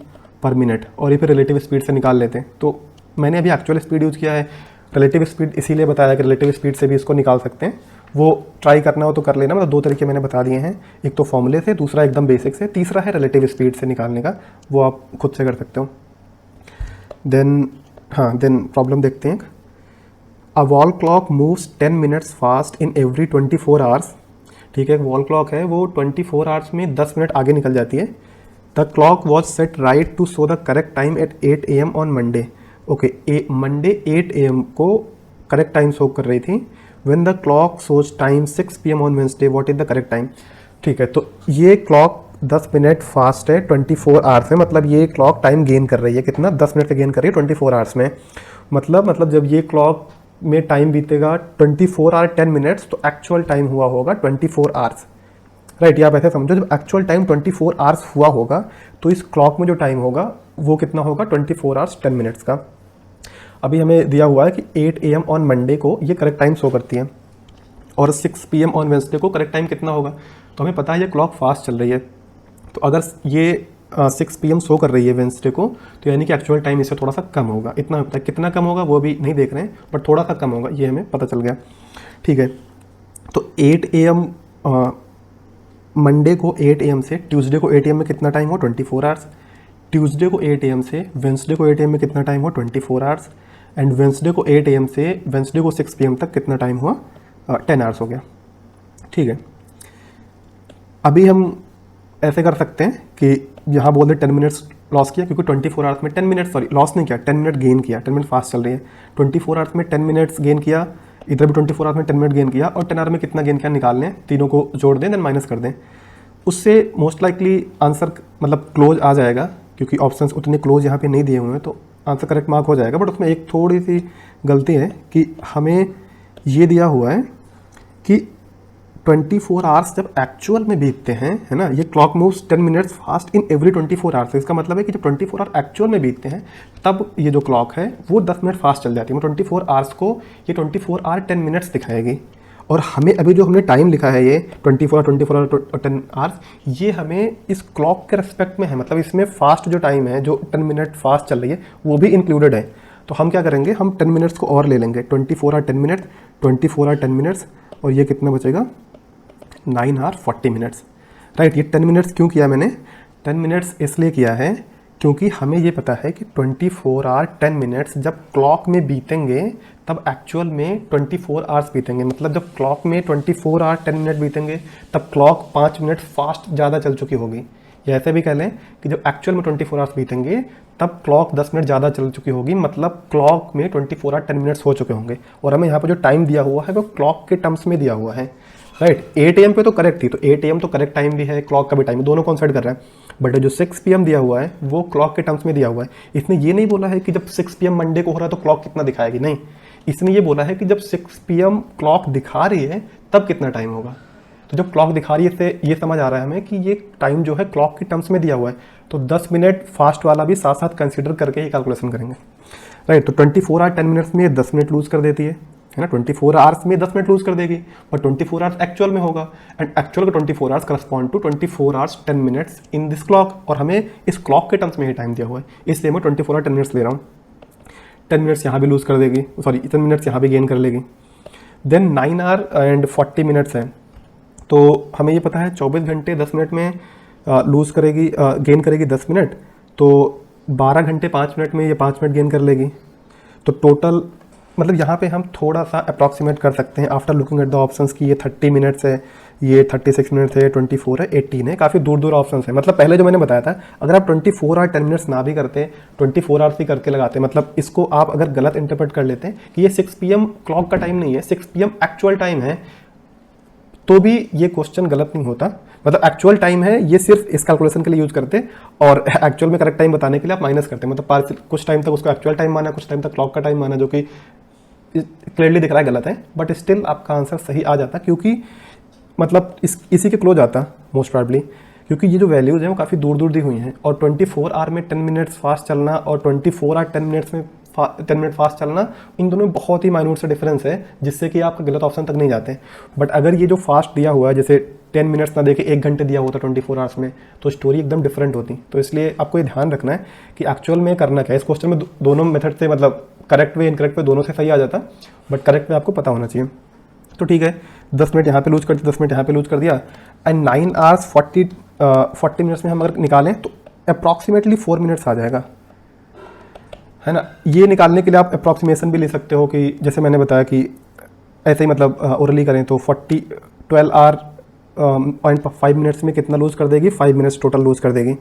पर मिनट, और ये फिर रिलेटिव स्पीड से निकाल लेते हैं। तो मैंने अभी एक्चुअल स्पीड यूज़ किया है, रिलेटिव स्पीड इसीलिए बताया कि रिलेटिव स्पीड से भी इसको निकाल सकते हैं। वो ट्राई करना हो तो कर लेना, मतलब दो तरीके मैंने बता दिए हैं, एक तो फॉर्मूले से, दूसरा एकदम बेसिक से, तीसरा है रिलेटिव स्पीड से निकालने का, वो आप खुद से कर सकते हो। देन प्रॉब्लम देखते हैं। A wall clock moves 10 minutes fast in every 24 hours. ठीक है, एक वॉल क्लॉक है, वो 24 आवर्स में 10 मिनट आगे निकल जाती है। The clock was set right to show the correct time at 8 AM on Monday. Okay, Monday 8 AM को करेक्ट टाइम शो कर रही थी। When the clock shows time 6 PM on Wednesday, what is the correct time. ठीक है, तो ये clock 10 minute fast है 24 hours में, मतलब ये क्लॉक टाइम गेन कर रही है, कितना, 10 मिनट का गेन कर रही है 24 आवर्स में। मतलब जब ये क्लॉक में टाइम बीतेगा 24 आवर 10 मिनट्स, तो एक्चुअल टाइम हुआ होगा 24 आवर्स। राइट, ये आप ऐसे समझो, जब एक्चुअल टाइम 24 आवर्स हुआ होगा तो इस क्लॉक में जो टाइम होगा वो कितना होगा, 24 आवर्स 10 मिनट्स का। अभी हमें दिया हुआ है कि 8 AM ऑन मंडे को ये करेक्ट टाइम शो करती है, और 6 PM ऑन वेंसडे को करेक्ट टाइम कितना होगा। तो हमें पता है ये क्लॉक फास्ट चल रही है, तो अगर ये 6 PM शो कर रही है वेंसडे को, तो यानी कि एक्चुअल टाइम इससे थोड़ा सा कम होगा। इतना होता है, कितना कम होगा वो भी नहीं देख रहे हैं, बट थोड़ा सा कम होगा, ये हमें पता चल गया। ठीक है, तो 8 AM मंडे को 8 AM से ट्यूसडे को 8 AM में कितना टाइम हो, 24 आवर्स। ट्यूसडे को 8 AM से वेंसडे को 8 AM में कितना टाइम हो, 24 आवर्स। एंड वेंसडे को 8 AM से वेंसडे को 6 PM तक कितना टाइम हुआ, 10 आवर्स हो गया। ठीक है, अभी हम ऐसे कर सकते हैं कि यहाँ बोल दे 10 मिनट्स लॉस किया, क्योंकि 24 आवर्स में 10 मिनट, सॉरी लॉस नहीं किया, 10 मिनट गेन किया, 10 मिनट फास्ट चल रही है। 24 आवर्स में 10 मिनट्स गेन किया, इधर भी 24 आवर्स में 10 मिनट गेन किया, और 10 आवर में कितना गेन किया निकाल लें, तीनों को जोड़ दें, देन माइनस कर दें। उससे मोस्ट लाइकली आंसर मतलब क्लोज आ जाएगा, क्योंकि ऑप्शंस उतने क्लोज यहाँ पे नहीं दिए हुए हैं, तो आंसर करेक्ट मार्क हो जाएगा। बट उसमें एक थोड़ी सी गलती है कि हमें ये दिया हुआ है कि 24 आवर्स जब एक्चुअल में बीतते हैं, है ना, ये clock moves 10 minutes fast in every 24 hours. इसका मतलब है कि जब 24 आवर एक्चुअल में बीतते हैं, तब ये जो क्लॉक है वो 10 मिनट फास्ट चल जाती है। 24 आवर्स को ये 24 आवर 10 मिनट्स दिखाएगी, और हमें अभी जो हमने टाइम लिखा है ये 24 आवर 10 आवर्स, ये हमें इस क्लॉक के रेस्पेक्ट में है, मतलब इसमें फास्ट जो टाइम है, जो 10 मिनट फास्ट चल रही है, वो भी इंक्लूडेड है। तो हम क्या करेंगे, हम 10 मिनट्स को और ले लेंगे, 24 आवर 10 मिनट, 24 आवर 10 मिनट्स, और ये कितना बचेगा, 9 आवर 40 मिनट्स। राइट, ये 10 मिनट्स क्यों किया मैंने, 10 मिनट्स इसलिए किया है क्योंकि हमें ये पता है कि 24 आवर 10 मिनट्स जब क्लॉक में बीतेंगे, तब एक्चुअल में 24 आवर्स बीतेंगे। मतलब जब क्लॉक में 24 आवर 10 मिनट बीतेंगे, तब क्लॉक 5 मिनट फास्ट ज़्यादा चल चुकी होगी। या ऐसे भी कह लें कि जब एक्चुअल में 24 आवर्स बीतेंगे, तब क्लॉक 10 मिनट ज़्यादा चल चुकी होगी, मतलब क्लॉक में 24 आवर 10 मिनट्स हो चुके होंगे। और हमें यहाँ पर जो टाइम दिया हुआ है वो क्लॉक के टर्म्स में दिया हुआ है। राइट, 8 AM पे तो करेक्ट थी, तो 8 AM तो करेक्ट टाइम भी है, क्लॉक का भी टाइम, दोनों कॉन्साइड कर रहा है। बट जो 6 PM दिया हुआ है वो क्लॉक के टर्म्स में दिया हुआ है। इसने ये नहीं बोला है कि जब 6 PM मंडे को हो रहा है तो क्लॉक कितना दिखाएगी, नहीं, इसने ये बोला है कि जब 6 PM क्लॉक दिखा रही है तब कितना टाइम होगा। तो जब क्लॉक दिखा रही है इससे ये समझ आ रहा है हमें कि ये टाइम जो है क्लॉक के टर्म्स में दिया हुआ है, तो 10 मिनट फास्ट वाला भी साथ साथ कंसिडर करके ही कैलकुलेशन करेंगे। राइट, तो 24 आवर 10 मिनट्स में 10 मिनट लूज कर देती है ना, 24 आवर्स में 10 मिनट लूज कर देगी, पर 24 आवर्स एक्चुअल में होगा, एंड एक्चुअल का 24 hours correspond to 24 hours 10 minutes in this clock, और हमें इस क्लॉक के टर्म्स में ही टाइम दिया हुआ है, इसलिए मैं 24 आवर 10 मिनट्स ले रहा हूँ। 10 मिनट्स यहाँ भी लूज कर देगी, सॉरी 10 मिनट्स यहाँ भी गेन कर लेगी। देन 9 आवर एंड 40 मिनट्स है, तो हमें ये पता है 24 घंटे 10 मिनट में लूज करेगी, गेन करेगी 10 मिनट, तो 12 घंटे 5 मिनट में ये 5 मिनट गेन कर लेगी। तो टोटल मतलब यहाँ पे हम थोड़ा सा अप्रॉक्सीमेट कर सकते हैं after looking at the options कि ये 30 मिनट्स है, ये 36 मिनट्स है, 24 है, 18 है, काफ़ी दूर दूर ऑप्शंस है। मतलब पहले जो मैंने बताया था, अगर आप 24 आवर 10 मिनट्स ना भी करते, 24 आवर्स ही करके लगाते, मतलब इसको आप अगर गलत इंटरप्रेट कर लेते हैं कि ये 6 PM क्लॉक का टाइम नहीं है, 6 PM एक्चुअल टाइम है, तो भी ये क्वेश्चन गलत नहीं होता। मतलब एक्चुअल टाइम है, ये सिर्फ इस कैलकुलेशन के लिए यूज करते, और एक्चुअल में करेक्ट टाइम बताने के लिए आप माइनस करते हैं। मतलब कुछ टाइम तक उसको एक्चुअल टाइम माना, कुछ टाइम तक क्लॉक का टाइम माना, जो कि क्लियरली दिख रहा है गलत है, बट स्टिल आपका आंसर सही आ जाता, क्योंकि मतलब इसी के क्लोज आता मोस्ट प्रॉबली, क्योंकि ये जो वैल्यूज़ हैं वो काफ़ी दूर दूर दी हुई हैं, और 24 आवर में 10 मिनट्स फास्ट चलना और 24 आवर 10 मिनट्स में 10 मिनट फास्ट चलना, इन दोनों में बहुत ही माइन्यूट सा डिफरेंस है जिससे कि आप गलत ऑप्शन तक नहीं जाते। बट अगर ये जो फास्ट दिया हुआ है, जैसे 10 मिनट्स ना देके 1 घंटे दिया होता 24 आवर्स में, तो स्टोरी एकदम डिफरेंट होती। तो इसलिए आपको ये ध्यान रखना है कि एक्चुअल में करना क्या है। इस क्वेश्चन में दोनों मेथड से, मतलब करेक्ट वे इनकरेक्ट वे दोनों से सही आ जाता, बट करेक्ट वे आपको पता होना चाहिए। तो ठीक है, 10 मिनट यहाँ पे लूज कर दिया, 10 मिनट यहाँ पे लूज कर दिया, एंड 9 आवर्स 40 मिनट्स में हम अगर निकालें तो अप्रॉक्सीमेटली 4 मिनट्स आ जाएगा, है ना। ये निकालने के लिए आप अप्रॉक्सीमेशन भी ले सकते हो कि जैसे मैंने बताया कि ऐसे ही मतलब ओरली करें तो 12 आवर 0.5 मिनट्स में कितना लूज कर देगी, 5 मिनट्स टोटल लूज कर देगी।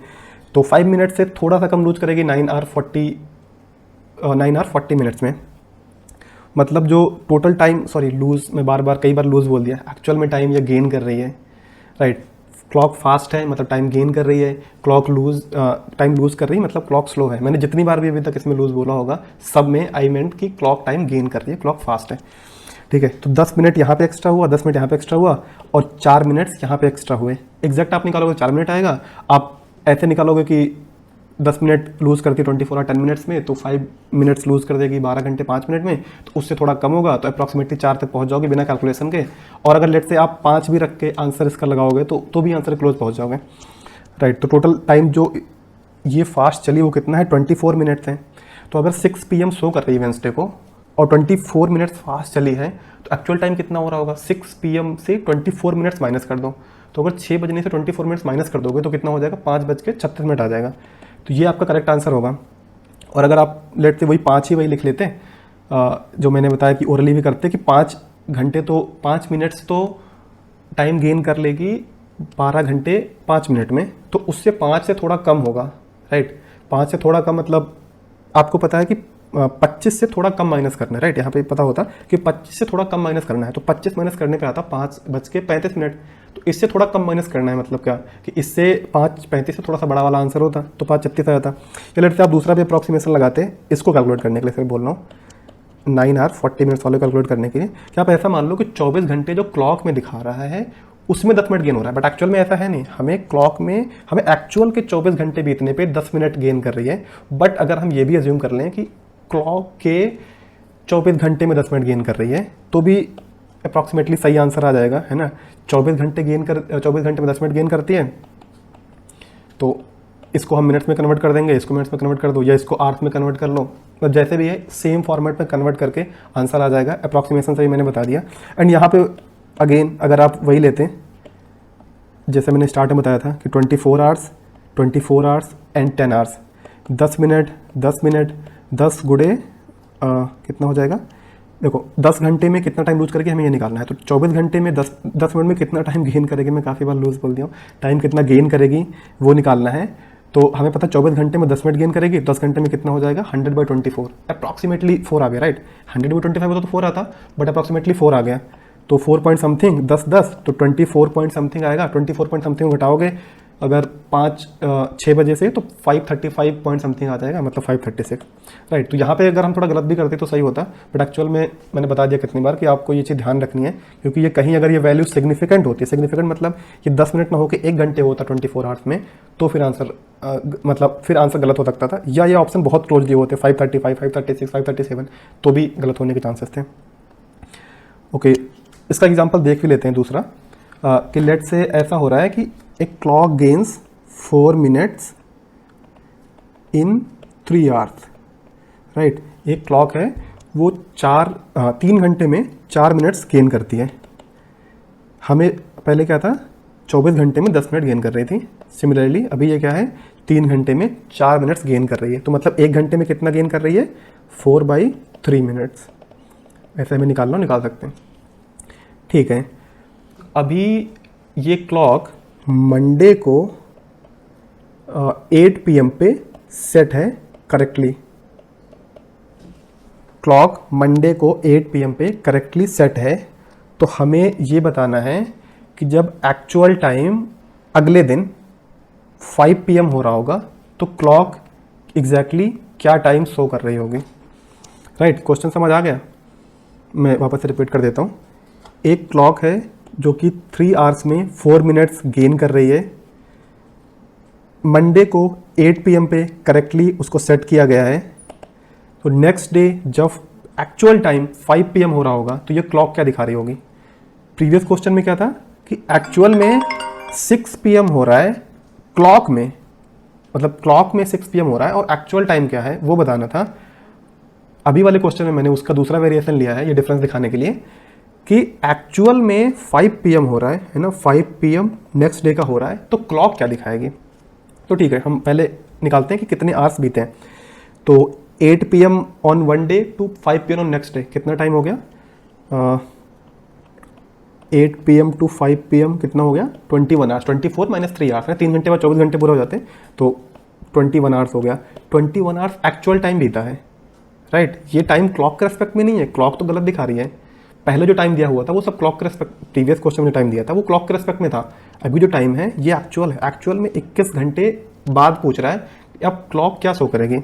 तो 5 मिनट से थोड़ा सा कम लूज करेगी 9 आवर 40 मिनट्स में। मतलब जो टोटल टाइम, सॉरी लूज, मैं कई बार लूज बोल दिया, एक्चुअल में टाइम ये गेन कर रही है, राइट। क्लॉक फास्ट है मतलब टाइम गेन कर रही है, क्लॉक टाइम लूज कर रही है मतलब क्लॉक स्लो है। मैंने जितनी बार भी अभी तक इसमें लूज बोला होगा, सब में आई मेंट कि क्लॉक टाइम गेन कर रही है, क्लॉक फास्ट है, ठीक है। तो 10 मिनट यहाँ पे एक्स्ट्रा हुआ, 10 मिनट यहाँ पे एक्स्ट्रा हुआ, और 4 मिनट्स यहाँ पे एक्स्ट्रा हुए। एग्जैक्ट आप निकालोगे 4 मिनट आएगा। आप ऐसे निकालोगे कि 10 मिनट लूज़ करती है 24 और 10 मिनट्स में, तो 5 मिनट्स लूज़ कर देगी 12 घंटे 5 मिनट में, तो उससे थोड़ा कम होगा, तो अप्रॉक्सीमेटली 4 तक पहुंच जाओगे बिना कैलकुलेशन के। और अगर लेट से आप 5 भी रख के आंसर इसका लगाओगे तो भी आंसर क्लोज पहुंच जाओगे, राइट। तो टोटल टाइम जो ये फास्ट चली वो कितना है, 24 मिनट्स है। तो अगर 6 PM शो कर रही है वेंसडे को और 24 मिनट्स फास्ट चली है, तो एक्चुअल टाइम कितना हो रहा होगा, 6 PM से 24 मिनट्स माइनस कर दो। तो अगर 6 बजने से 24 मिनट्स माइनस कर दोगे तो कितना हो जाएगा, 5:36 आ जाएगा। तो ये आपका करेक्ट आंसर होगा। और अगर आप लेट से वही 5 ही वही लिख लेते, जो मैंने बताया कि ओरली भी करते कि 5 घंटे तो 5 मिनट्स तो टाइम गेन कर लेगी 12 घंटे 5 मिनट में, तो उससे 5 से थोड़ा कम होगा, राइट। 5 से थोड़ा कम मतलब आपको पता है कि 25 से थोड़ा कम माइनस करना है, राइट। यहाँ पे पता होता कि 25 से थोड़ा कम माइनस करना है, तो 25 माइनस करने पे आता 5:35। तो इससे थोड़ा कम माइनस करना है, मतलब क्या कि इससे 5:35 से थोड़ा सा बड़ा वाला आंसर होता तो 5:36 आ जाता। या लेट से आप दूसरा भी अप्रॉक्सीमेशन लगाते हैं इसको कैलकुलेट करने के लिए, फिर बोल रहा हूँ 9 आवर 40 मिनट्स वाले कैलकुलेट करने के लिए। क्या आप ऐसा मान लो कि 24 घंटे जो क्लॉक में दिखा रहा है उसमें 10 मिनट गेन हो रहा है, बट एक्चुअल में ऐसा है नहीं। हमें एक्चुअल के 24 घंटे बीतने पे 10 मिनट गेन कर रही है। बट अगर हम ये भी अज्यूम कर लें कि क्लॉक के 24 घंटे में 10 मिनट गेन कर रही है, तो भी अप्रॉक्सीमेटली सही आंसर आ जाएगा, है ना। 24 घंटे में 10 मिनट गेन करती है, तो इसको हम मिनट्स में कन्वर्ट कर देंगे, इसको मिनट्स में कन्वर्ट कर दो, या इसको आवर्स में कन्वर्ट कर लो, तो जैसे भी है सेम फॉर्मेट में कन्वर्ट करके आंसर आ जाएगा। अप्रॉक्सीमेशन से ही मैंने बता दिया। एंड यहाँ पे अगेन अगर आप वही लेते हैं जैसे मैंने स्टार्ट में बताया था कि 24 आवर्स एंड 10 आवर्स, 10 मिनट 10 गुणे कितना हो जाएगा, देखो 10 घंटे में कितना टाइम लूज करके हमें ये निकालना है। तो 24 घंटे में 10 मिनट में कितना टाइम गेन करेगी, मैं काफ़ी बार लूज बोल दिया हूँ, टाइम कितना गेन करेगी वो निकालना है। तो हमें पता 24 घंटे में 10 मिनट गेन करेगी, 10 घंटे में कितना हो जाएगा 100/24, अप्रॉक्सीमेटली 4 आ गया, राइट। 100/25 होता तो 4 आता, बट अप्रॉक्सीमेटली 4 आ गया। तो 4 पॉइंट समथिंग 10 तो 24 पॉइंट समथिंग आएगा। 24 पॉइंट समथिंग घटाओगे अगर 6 बजे से, तो 535 पॉइंट समथिंग आ जाएगा, मतलब 536, राइट। तो यहाँ पे अगर हम थोड़ा गलत भी करते तो सही होता, बट एक्चुअल में मैंने बता दिया कितनी बार कि आपको ये चीज़ ध्यान रखनी है, क्योंकि ये कहीं अगर ये वैल्यू सिग्निफिकेंट होती है, सिग्निफिकेंट मतलब ये 10 मिनट ना होकर 1 घंटे होता 24 आवर्स में, तो फिर आंसर गलत हो सकता था। या ये ऑप्शन बहुत क्लोजली होते 535, 536, 537, तो भी गलत होने के चांसेस थे। ओके, इसका एग्जाम्पल देख भी लेते हैं दूसरा, कि लेट से ऐसा हो रहा है कि एक clock gains 4 minutes in 3 hours, right. एक क्लॉक है वो 3 घंटे में 4 मिनट्स गेन करती है। हमें पहले क्या था, 24 घंटे में 10 मिनट गेन कर रही थी। सिमिलरली अभी ये क्या है, 3 घंटे में 4 मिनट्स गेन कर रही है। तो मतलब 1 घंटे में कितना गेन कर रही है, 4/3 मिनट्स। ऐसे हमें निकाल सकते हैं, ठीक है। अभी ये क्लॉक मंडे को 8 PM पे सेट है करेक्टली। क्लॉक मंडे को 8 PM पे करेक्टली सेट है। तो हमें ये बताना है कि जब एक्चुअल टाइम अगले दिन 5 PM हो रहा होगा, तो क्लॉक एग्जैक्टली क्या टाइम शो कर रही होगी, राइट। क्वेश्चन समझ आ गया? मैं वापस रिपीट कर देता हूँ। एक क्लॉक है जो कि 3 आवर्स में 4 मिनट्स गेन कर रही है। मंडे को 8 PM पे करेक्टली उसको सेट किया गया है। तो नेक्स्ट डे जब एक्चुअल टाइम 5 PM हो रहा होगा तो ये क्लॉक क्या दिखा रही होगी? प्रीवियस क्वेश्चन में क्या था कि एक्चुअल में 6 PM हो रहा है, क्लॉक में मतलब क्लॉक में 6 PM हो रहा है और एक्चुअल टाइम क्या है वो बताना था। अभी वाले क्वेश्चन में मैंने उसका दूसरा वेरिएशन लिया है ये डिफरेंस दिखाने के लिए कि एक्चुअल में 5 PM हो रहा है ना, 5 PM नेक्स्ट डे का हो रहा है, तो क्लॉक क्या दिखाएगी? तो ठीक है, हम पहले निकालते हैं कि कितने आवर्स बीते हैं। तो 8 PM on one day to 5 PM on next day, कितना टाइम हो गया? 8 PM टू 5 PM कितना हो गया? 21 आवर्स। 24 माइनस 3 आवर्स है, 3 घंटे बाद 24 घंटे पूरा हो जाते हैं, तो 21 आवर्स हो गया। 21 आवर्स एक्चुअल टाइम बीता है, राइट। ये टाइम क्लॉक के रेस्पेक्ट में नहीं है, क्लॉक तो गलत दिखा रही है। पहले जो टाइम दिया हुआ था वो सब क्लॉक के रेस्पेक्ट, प्रीवियस क्वेश्चन में टाइम दिया था वो क्लॉक के रेस्पेक्ट में था। अभी जो टाइम है ये एक्चुअल है, एक्चुअल में 21 घंटे बाद पूछ रहा है, अब क्लॉक क्या शो करेगी?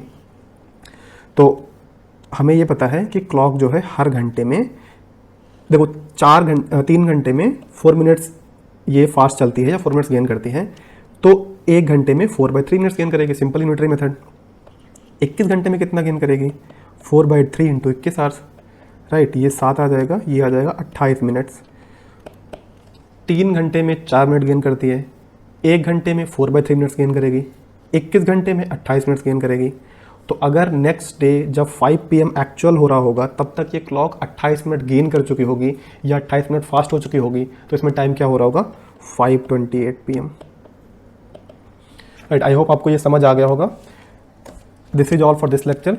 तो हमें ये पता है कि क्लॉक जो है हर घंटे में, देखो 3 घंटे में 4 मिनट्स ये फास्ट चलती है या 4 मिनट्स गेन करती है, तो 1 घंटे में 4/3 मिनट्स गेन करेगी, सिंपल यूनिटरी मेथड। 21 घंटे में कितना गेन करेगी? 4/3 इंटू 21 आवर्स, राइट। ये 7 आ जाएगा, ये आ जाएगा 28 मिनट्स। 3 घंटे में 4 मिनट गेन करती है, 1 घंटे में 4/3 मिनट्स गेन करेगी, 21 घंटे में 28 मिनट्स गेन करेगी। तो अगर नेक्स्ट डे जब 5 PM एक्चुअल हो रहा होगा तब तक ये क्लॉक 28 मिनट गेन कर चुकी होगी या 28 मिनट फास्ट हो चुकी होगी, तो इसमें टाइम क्या हो रहा होगा? 5:28 PM, राइट। आई होप आपको ये समझ आ गया होगा। This is all for this lecture.